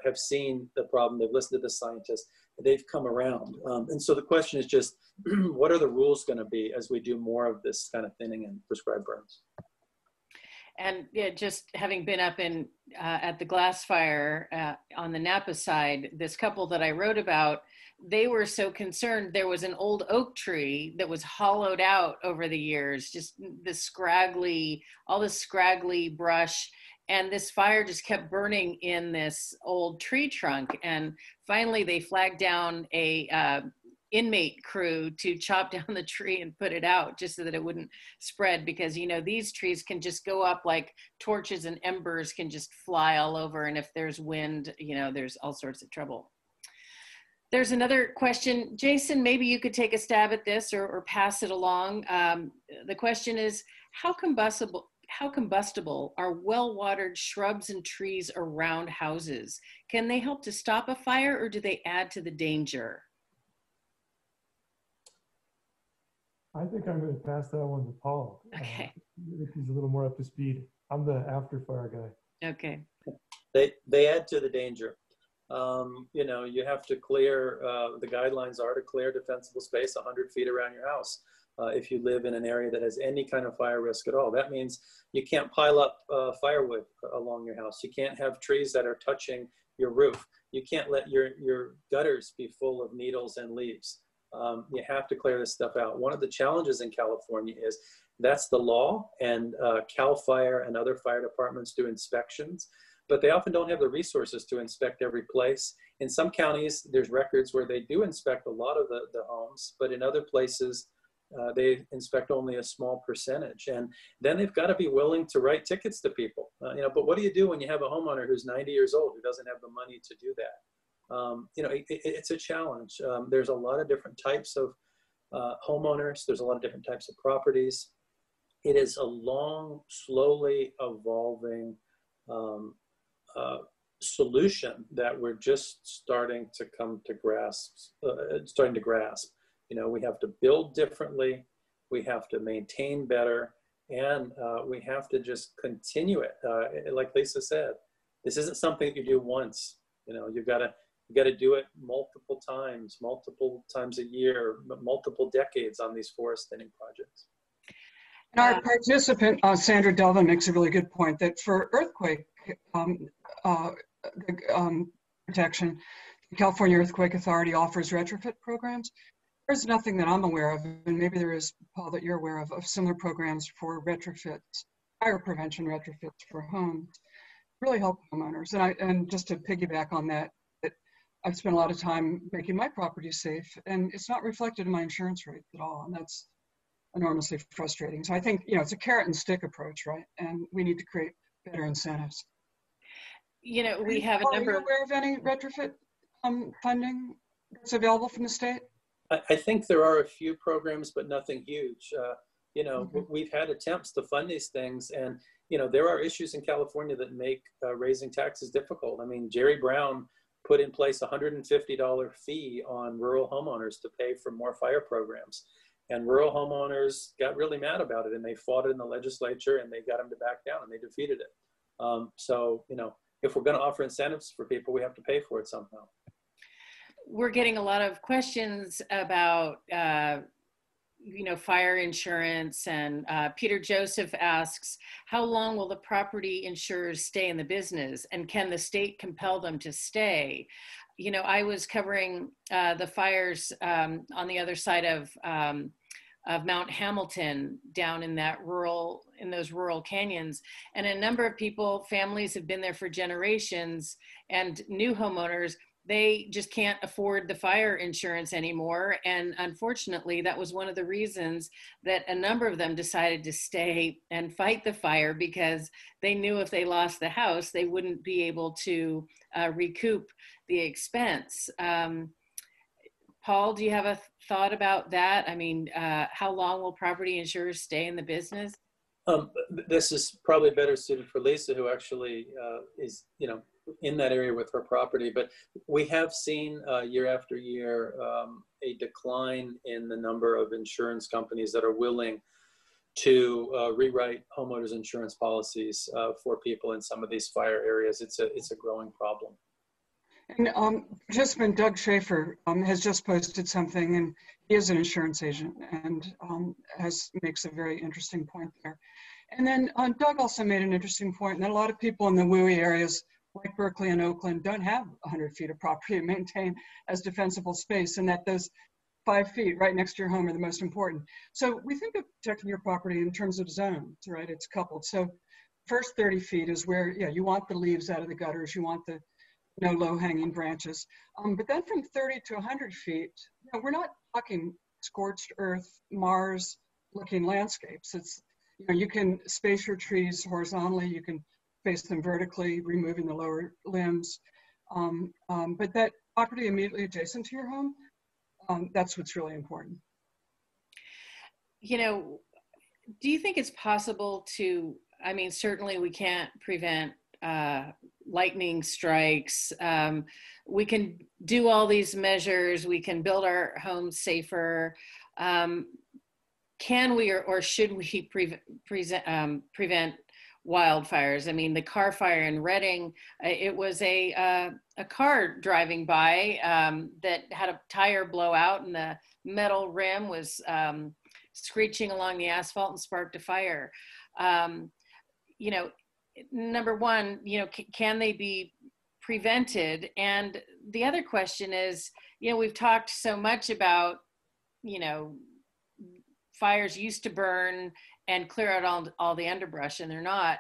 have seen the problem. They've listened to the scientists. They've come around. And so the question is just, what are the rules going to be as we do more of this kind of thinning and prescribed burns? And yeah, just having been up in at the glass fire on the Napa side, this couple that I wrote about, they were so concerned. There was an old oak tree that was hollowed out over the years, just all this scraggly brush. And this fire just kept burning in this old tree trunk. And finally they flagged down a inmate crew to chop down the tree and put it out, just so that it wouldn't spread, because these trees can just go up like torches, and embers can just fly all over, and if there's wind, there's all sorts of trouble. There's another question. Jason, maybe you could take a stab at this or pass it along. The question is, how combustible are well-watered shrubs and trees around houses? Can they help to stop a fire, or do they add to the danger? I think I'm going to pass that one to Paul. Okay. If he's a little more up to speed. I'm the after fire guy. Okay. They add to the danger. You have to clear, the guidelines are to clear defensible space 100 feet around your house if you live in an area that has any kind of fire risk at all. That means you can't pile up firewood along your house. You can't have trees that are touching your roof. You can't let your gutters be full of needles and leaves. You have to clear this stuff out. One of the challenges in California is that's the law, and CAL FIRE and other fire departments do inspections, but they often don't have the resources to inspect every place. In some counties, there's records where they do inspect a lot of the homes, but in other places, they inspect only a small percentage. And then they've got to be willing to write tickets to people. But what do you do when you have a homeowner who's 90 years old who doesn't have the money to do that? It's a challenge. There's a lot of different types of homeowners. There's a lot of different types of properties. It is a long, slowly evolving solution that we're just starting to grasp. We have to build differently, we have to maintain better, and we have to just continue it. Like Lisa said, this isn't something you do once. You've got to do it multiple times a year, multiple decades on these forest thinning projects. And our participant, Sandra Delvin, makes a really good point that for earthquake protection, the California Earthquake Authority offers retrofit programs. There's nothing that I'm aware of, and maybe there is, Paul, that you're aware of similar programs for retrofits, fire prevention retrofits for homes, really help homeowners. And just to piggyback on that, I've spent a lot of time making my property safe, and it's not reflected in my insurance rates at all, and that's enormously frustrating. So I think, it's a carrot and stick approach, right? And we need to create better incentives. We have a number. Are you aware of any retrofit funding that's available from the state? I think there are a few programs, but nothing huge. We've had attempts to fund these things, and there are issues in California that make raising taxes difficult. I mean, Jerry Brown put in place a $150 fee on rural homeowners to pay for more fire programs. And rural homeowners got really mad about it, and they fought it in the legislature, and they got them to back down, and they defeated it. So, if we're going to offer incentives for people, we have to pay for it somehow. We're getting a lot of questions about, fire insurance, and Peter Joseph asks, how long will the property insurers stay in the business, and can the state compel them to stay? I was covering the fires on the other side of Mount Hamilton, down in those rural canyons, and a number of families have been there for generations, and new homeowners, they just can't afford the fire insurance anymore. And unfortunately, that was one of the reasons that a number of them decided to stay and fight the fire, because they knew if they lost the house, they wouldn't be able to recoup the expense. Paul, do you have a thought about that? I mean, how long will property insurers stay in the business? This is probably better suited for Lisa, who actually is, in that area with her property. But we have seen year after year a decline in the number of insurance companies that are willing to rewrite homeowners insurance policies for people in some of these fire areas. It's a growing problem. And participant Doug Schaefer has just posted something, and he is an insurance agent and makes a very interesting point there. And then Doug also made an interesting point that a lot of people in the WUI areas like Berkeley and Oakland don't have 100 feet of property to maintain as defensible space, and that those 5 feet right next to your home are the most important. So we think of protecting your property in terms of zones, right? It's coupled. So first 30 feet is where, you want the leaves out of the gutters, you want the no low-hanging branches. But then from 30 to 100 feet, we're not talking scorched earth, Mars-looking landscapes. It's, you can space your trees horizontally, you can space them vertically, removing the lower limbs. But that property immediately adjacent to your home, that's what's really important. Do you think it's possible to, I mean, certainly we can't prevent lightning strikes. We can do all these measures. We can build our homes safer. Can we or should we prevent wildfires? I mean, the car fire in Reading, it was a car driving by that had a tire blow out, and the metal rim was screeching along the asphalt and sparked a fire. Number one, can they be prevented? And the other question is, we've talked so much about, fires used to burn and clear out all the underbrush, and they're not,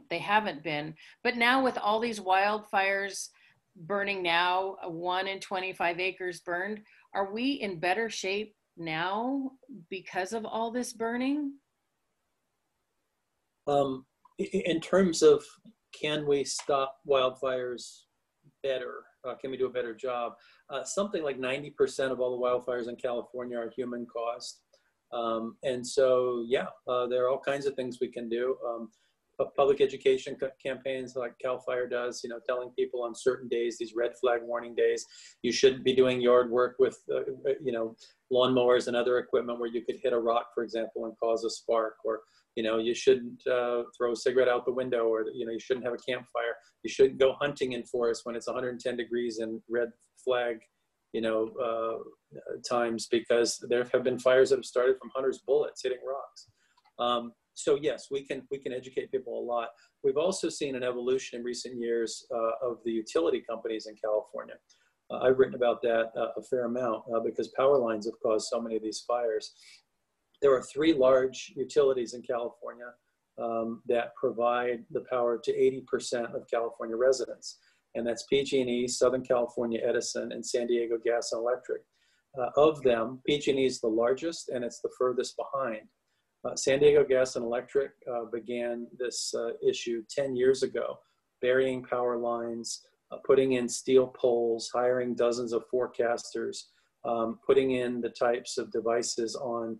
they haven't been. But now with all these wildfires burning now, 1 in 25 acres burned, are we in better shape now because of all this burning? In terms of, can we stop wildfires better? Can we do a better job? Something like 90% of all the wildfires in California are human caused. And so, there are all kinds of things we can do. Public education campaigns like CAL FIRE does, telling people on certain days, these red flag warning days, you shouldn't be doing yard work with, lawnmowers and other equipment where you could hit a rock, for example, and cause a spark, or, you shouldn't throw a cigarette out the window, or, you shouldn't have a campfire. You shouldn't go hunting in forest when it's 110 degrees and red flag, times, because there have been fires that have started from hunters' bullets hitting rocks. So yes, we can educate people a lot. We've also seen an evolution in recent years of the utility companies in California. I've written about that a fair amount because power lines have caused so many of these fires. There are 3 large utilities in California that provide the power to 80% of California residents. And that's PG&E, Southern California Edison, and San Diego Gas and Electric. Of them, PG&E is the largest, and it's the furthest behind. San Diego Gas and Electric began this issue 10 years ago, burying power lines, putting in steel poles, hiring dozens of forecasters, putting in the types of devices on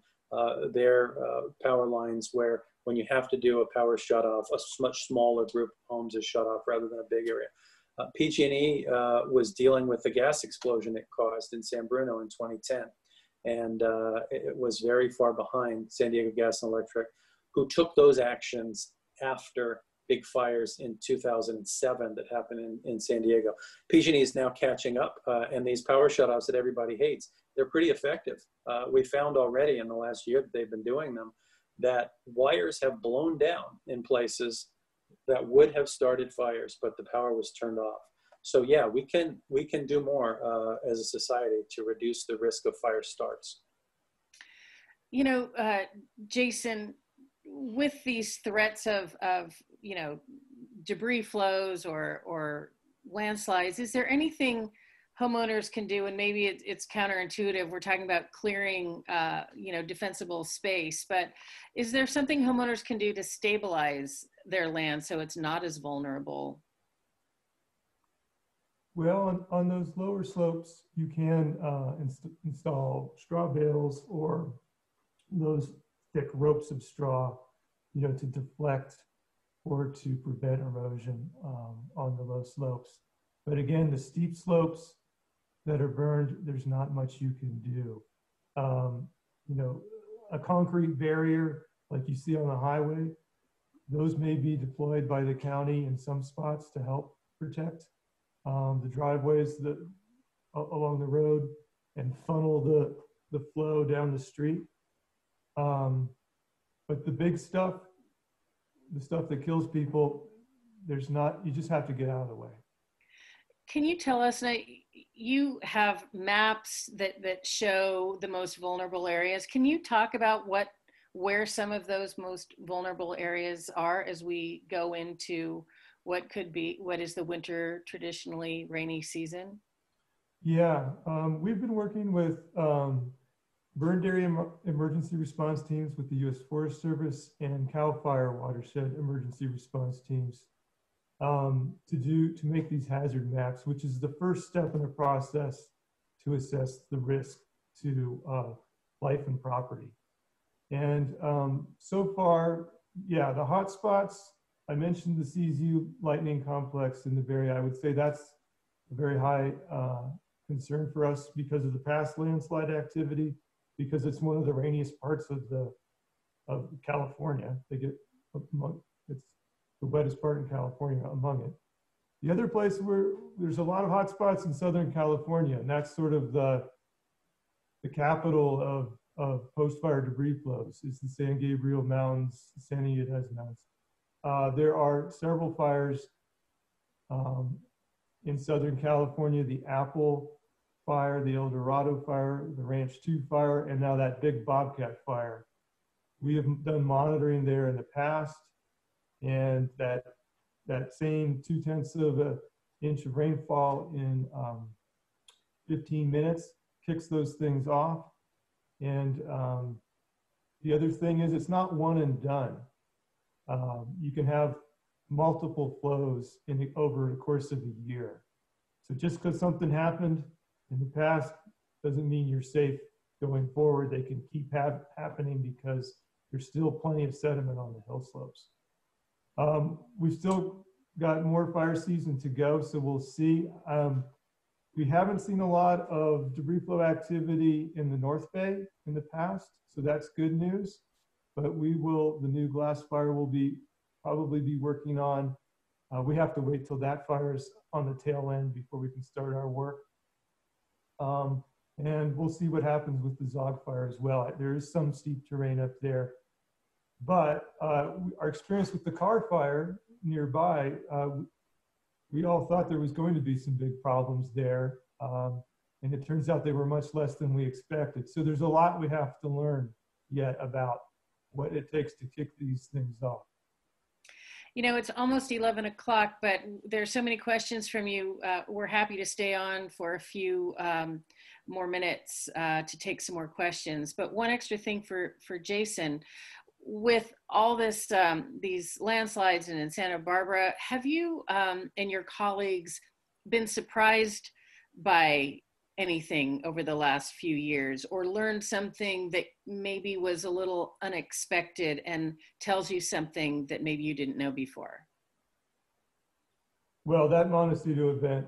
their power lines where when you have to do a power shutoff, a much smaller group of homes is shut off rather than a big area. PG&E was dealing with the gas explosion it caused in San Bruno in 2010. And it was very far behind San Diego Gas and Electric, who took those actions after big fires in 2007 that happened in San Diego. PG&E is now catching up, and these power shutoffs that everybody hates, they're pretty effective. We found already in the last year that they've been doing them, that wires have blown down in places that would have started fires, but the power was turned off. So yeah, we can do more as a society to reduce the risk of fire starts. Jason, with these threats of debris flows or landslides, is there anything homeowners can do, and maybe it's counterintuitive. We're talking about clearing, defensible space, but is there something homeowners can do to stabilize their land so it's not as vulnerable? Well, on those lower slopes, you can install straw bales or those thick ropes of straw, to deflect or to prevent erosion on the low slopes. But again, the steep slopes that are burned, there's not much you can do. A concrete barrier like you see on the highway, those may be deployed by the county in some spots to help protect the driveways along the road and funnel the flow down the street. But the big stuff, the stuff that kills people, you just have to get out of the way. Can you tell us, now, you have maps that show the most vulnerable areas. Can you talk about where some of those most vulnerable areas are as we go into what is the winter, traditionally rainy season? Yeah, we've been working with burned area emergency response teams with the U.S. Forest Service and CAL FIRE watershed emergency response teams to make these hazard maps, which is the first step in a process to assess the risk to life and property. And so far, yeah, the hot spots, I mentioned the CZU lightning complex in the Bay Area. I would say that's a very high concern for us because of the past landslide activity, because it's one of the rainiest parts of California. It's the wettest part in California among it. The other place where there's a lot of hot spots in Southern California, and that's sort of the capital of post-fire debris flows, is the San Gabriel Mountains, Santa Ynez Mountains. There are several fires in Southern California, the Apple fire, the El Dorado fire, the Ranch 2 fire, and now that big Bobcat fire. We have done monitoring there in the past, and that same 0.2 of an inch of rainfall in 15 minutes kicks those things off. And the other thing is, it's not one and done. You can have multiple flows over the course of a year. So just because something happened in the past doesn't mean you're safe going forward. They can keep happening because there's still plenty of sediment on the hill slopes. We've still got more fire season to go, so we'll see. We haven't seen a lot of debris flow activity in the North Bay in the past, so that's good news. But the new glass fire will probably be working on. We have to wait till that fire is on the tail end before we can start our work. And we'll see what happens with the Zog fire as well. There is some steep terrain up there. But our experience with the Carr fire nearby, we all thought there was going to be some big problems there. And it turns out they were much less than we expected. So there's a lot we have to learn yet about what it takes to kick these things off. It's almost 11 o'clock, but there's so many questions from you. We're happy to stay on for a few more minutes to take some more questions. But one extra thing for Jason, with all this, these landslides in Santa Barbara, have you and your colleagues been surprised by anything over the last few years, or learned something that maybe was a little unexpected and tells you something that maybe you didn't know before? Well, that Montecito event,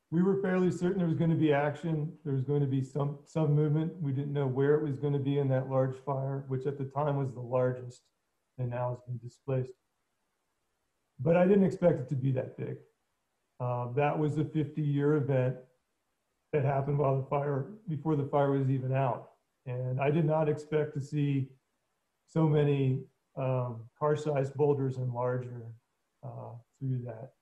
we were fairly certain there was going to be action. There was going to be some movement. We didn't know where it was going to be in that large fire, which at the time was the largest and now has been displaced. But I didn't expect it to be that big. That was a 50-year event that happened before the fire was even out. And I did not expect to see so many car-sized boulders and larger through that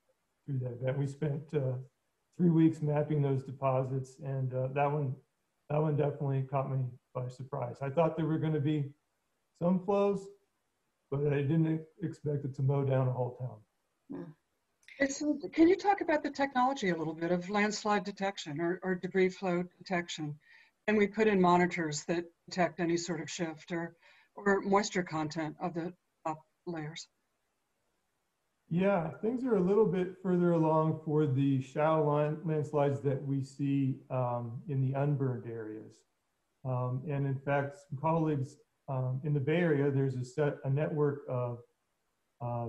event. We spent 3 weeks mapping those deposits, and that one definitely caught me by surprise. I thought there were going to be some flows, but I didn't expect it to mow down a whole town. So can you talk about the technology a little bit of landslide detection or debris flow detection? And we put in monitors that detect any sort of shift or moisture content of the top layers. Yeah, things are a little bit further along for the shallow landslides that we see in the unburned areas. And in fact, some colleagues in the Bay Area, there's a network of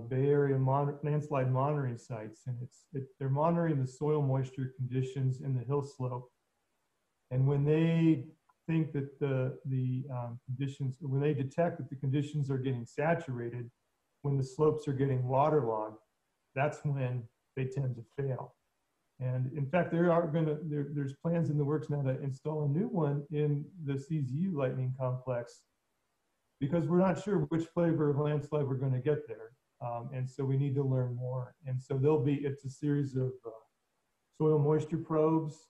Bay Area landslide monitoring sites, and they're monitoring the soil moisture conditions in the hill slope. And when they think that the conditions, when they detect that the conditions are getting saturated, when the slopes are getting waterlogged, that's when they tend to fail. And in fact, there's plans in the works now to install a new one in the CZU lightning complex, because we're not sure which flavor of landslide we're going to get there. And so we need to learn more. And so it's a series of soil moisture probes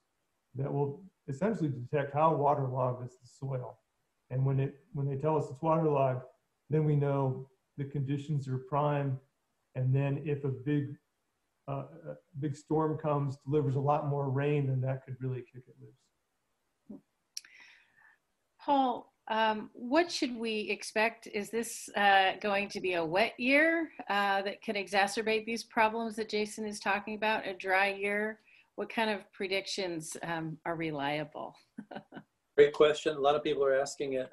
that will essentially detect how waterlogged is the soil. And when they tell us it's waterlogged, then we know the conditions are prime. And then if a big storm comes, delivers a lot more rain, then that could really kick it loose. Paul, what should we expect? Is this going to be a wet year that could exacerbate these problems that Jason is talking about, a dry year? What kind of predictions are reliable? Great question. A lot of people are asking it.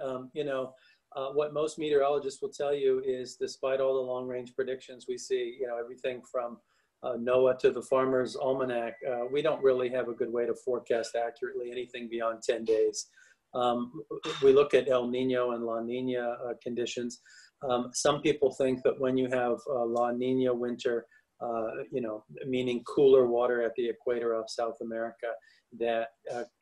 What most meteorologists will tell you is, despite all the long-range predictions we see, everything from NOAA to the Farmer's Almanac, we don't really have a good way to forecast accurately anything beyond 10 days. We look at El Nino and La Nina conditions. Some people think that when you have La Nina winter, meaning cooler water at the equator of South America, that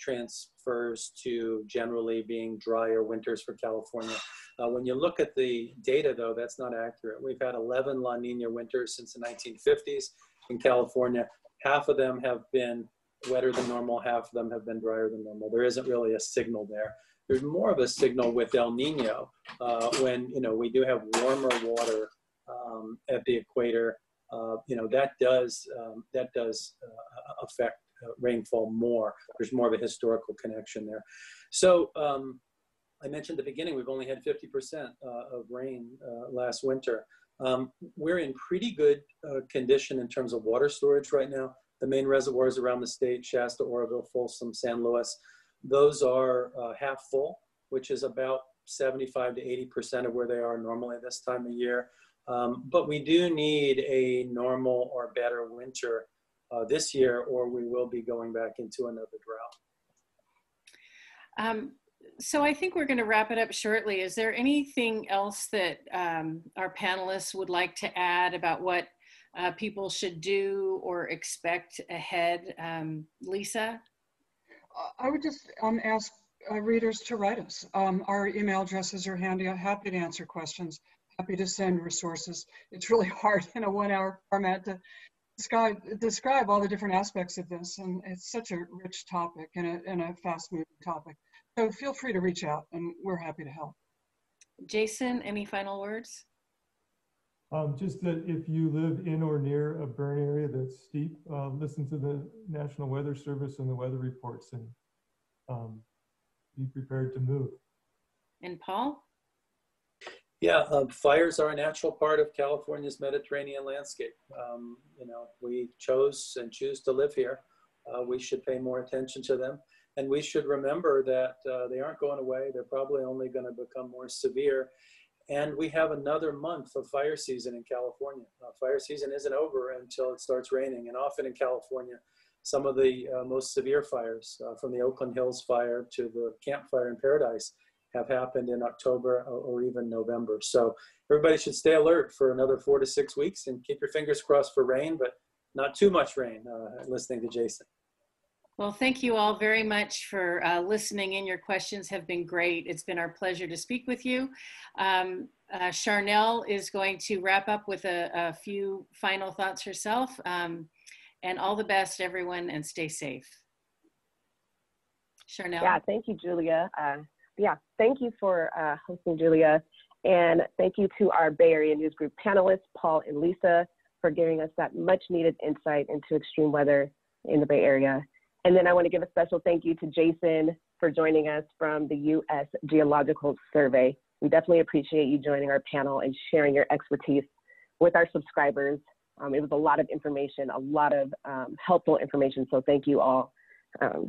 transfers to generally being drier winters for California. When you look at the data, though, that's not accurate. We've had 11 La Nina winters since the 1950s in California. Half of them have been wetter than normal, half of them have been drier than normal. There isn't really a signal there. There's more of a signal with El Nino when we do have warmer water at the equator. That does affect rainfall more. There's more of a historical connection there. So I mentioned at the beginning, we've only had 50% of rain last winter. We're in pretty good condition in terms of water storage right now. The main reservoirs around the state, Shasta, Oroville, Folsom, San Luis, those are half full, which is about 75 to 80% of where they are normally this time of year. But we do need a normal or better winter this year, or we will be going back into another drought. So I think we're going to wrap it up shortly. Is there anything else that our panelists would like to add about what people should do or expect ahead? Lisa? I would just ask readers to write us. Our email addresses are handy. I'm happy to answer questions, happy to send resources. It's really hard in a 1-hour format to describe all the different aspects of this, and it's such a rich topic and a fast-moving topic. So feel free to reach out, and we're happy to help. Jason, any final words? Just that if you live in or near a burn area that's steep, listen to the National Weather Service and the weather reports, and be prepared to move. And Paul? Yeah, fires are a natural part of California's Mediterranean landscape. We chose and choose to live here. We should pay more attention to them. And we should remember that they aren't going away. They're probably only going to become more severe. And we have another month of fire season in California. Fire season isn't over until it starts raining. And often in California, some of the most severe fires, from the Oakland Hills fire to the Camp Fire in Paradise, have happened in October or even November. So everybody should stay alert for another 4 to 6 weeks and keep your fingers crossed for rain, but not too much rain, listening to Jason. Well, thank you all very much for listening in. Your questions have been great. It's been our pleasure to speak with you. Charnel is going to wrap up with a few final thoughts herself. And all the best, everyone, and stay safe. Charnel? Yeah, thank you, Julia. Thank you for hosting, Julia. And thank you to our Bay Area News Group panelists, Paul and Lisa. for giving us that much needed insight into extreme weather in the Bay Area. And then I want to give a special thank you to Jason for joining us from the U.S. Geological Survey. We definitely appreciate you joining our panel and sharing your expertise with our subscribers. It was a lot of information, a lot of helpful information, so thank you all.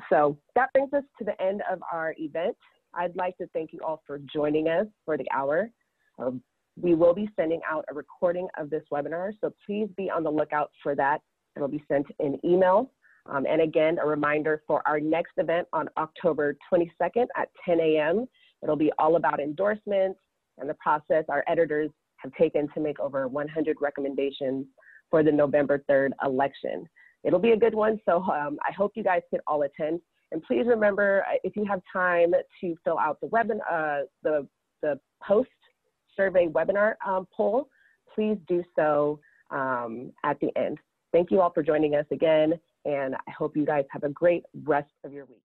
So that brings us to the end of our event. I'd like to thank you all for joining us for the hour. We will be sending out a recording of this webinar, so please be on the lookout for that. It'll be sent in email. And again, a reminder for our next event on October 22nd at 10 a.m. It'll be all about endorsements and the process our editors have taken to make over 100 recommendations for the November 3rd election. It'll be a good one, so I hope you guys can all attend. And please remember, if you have time to fill out the post-survey webinar poll, please do so at the end. Thank you all for joining us again, and I hope you guys have a great rest of your week.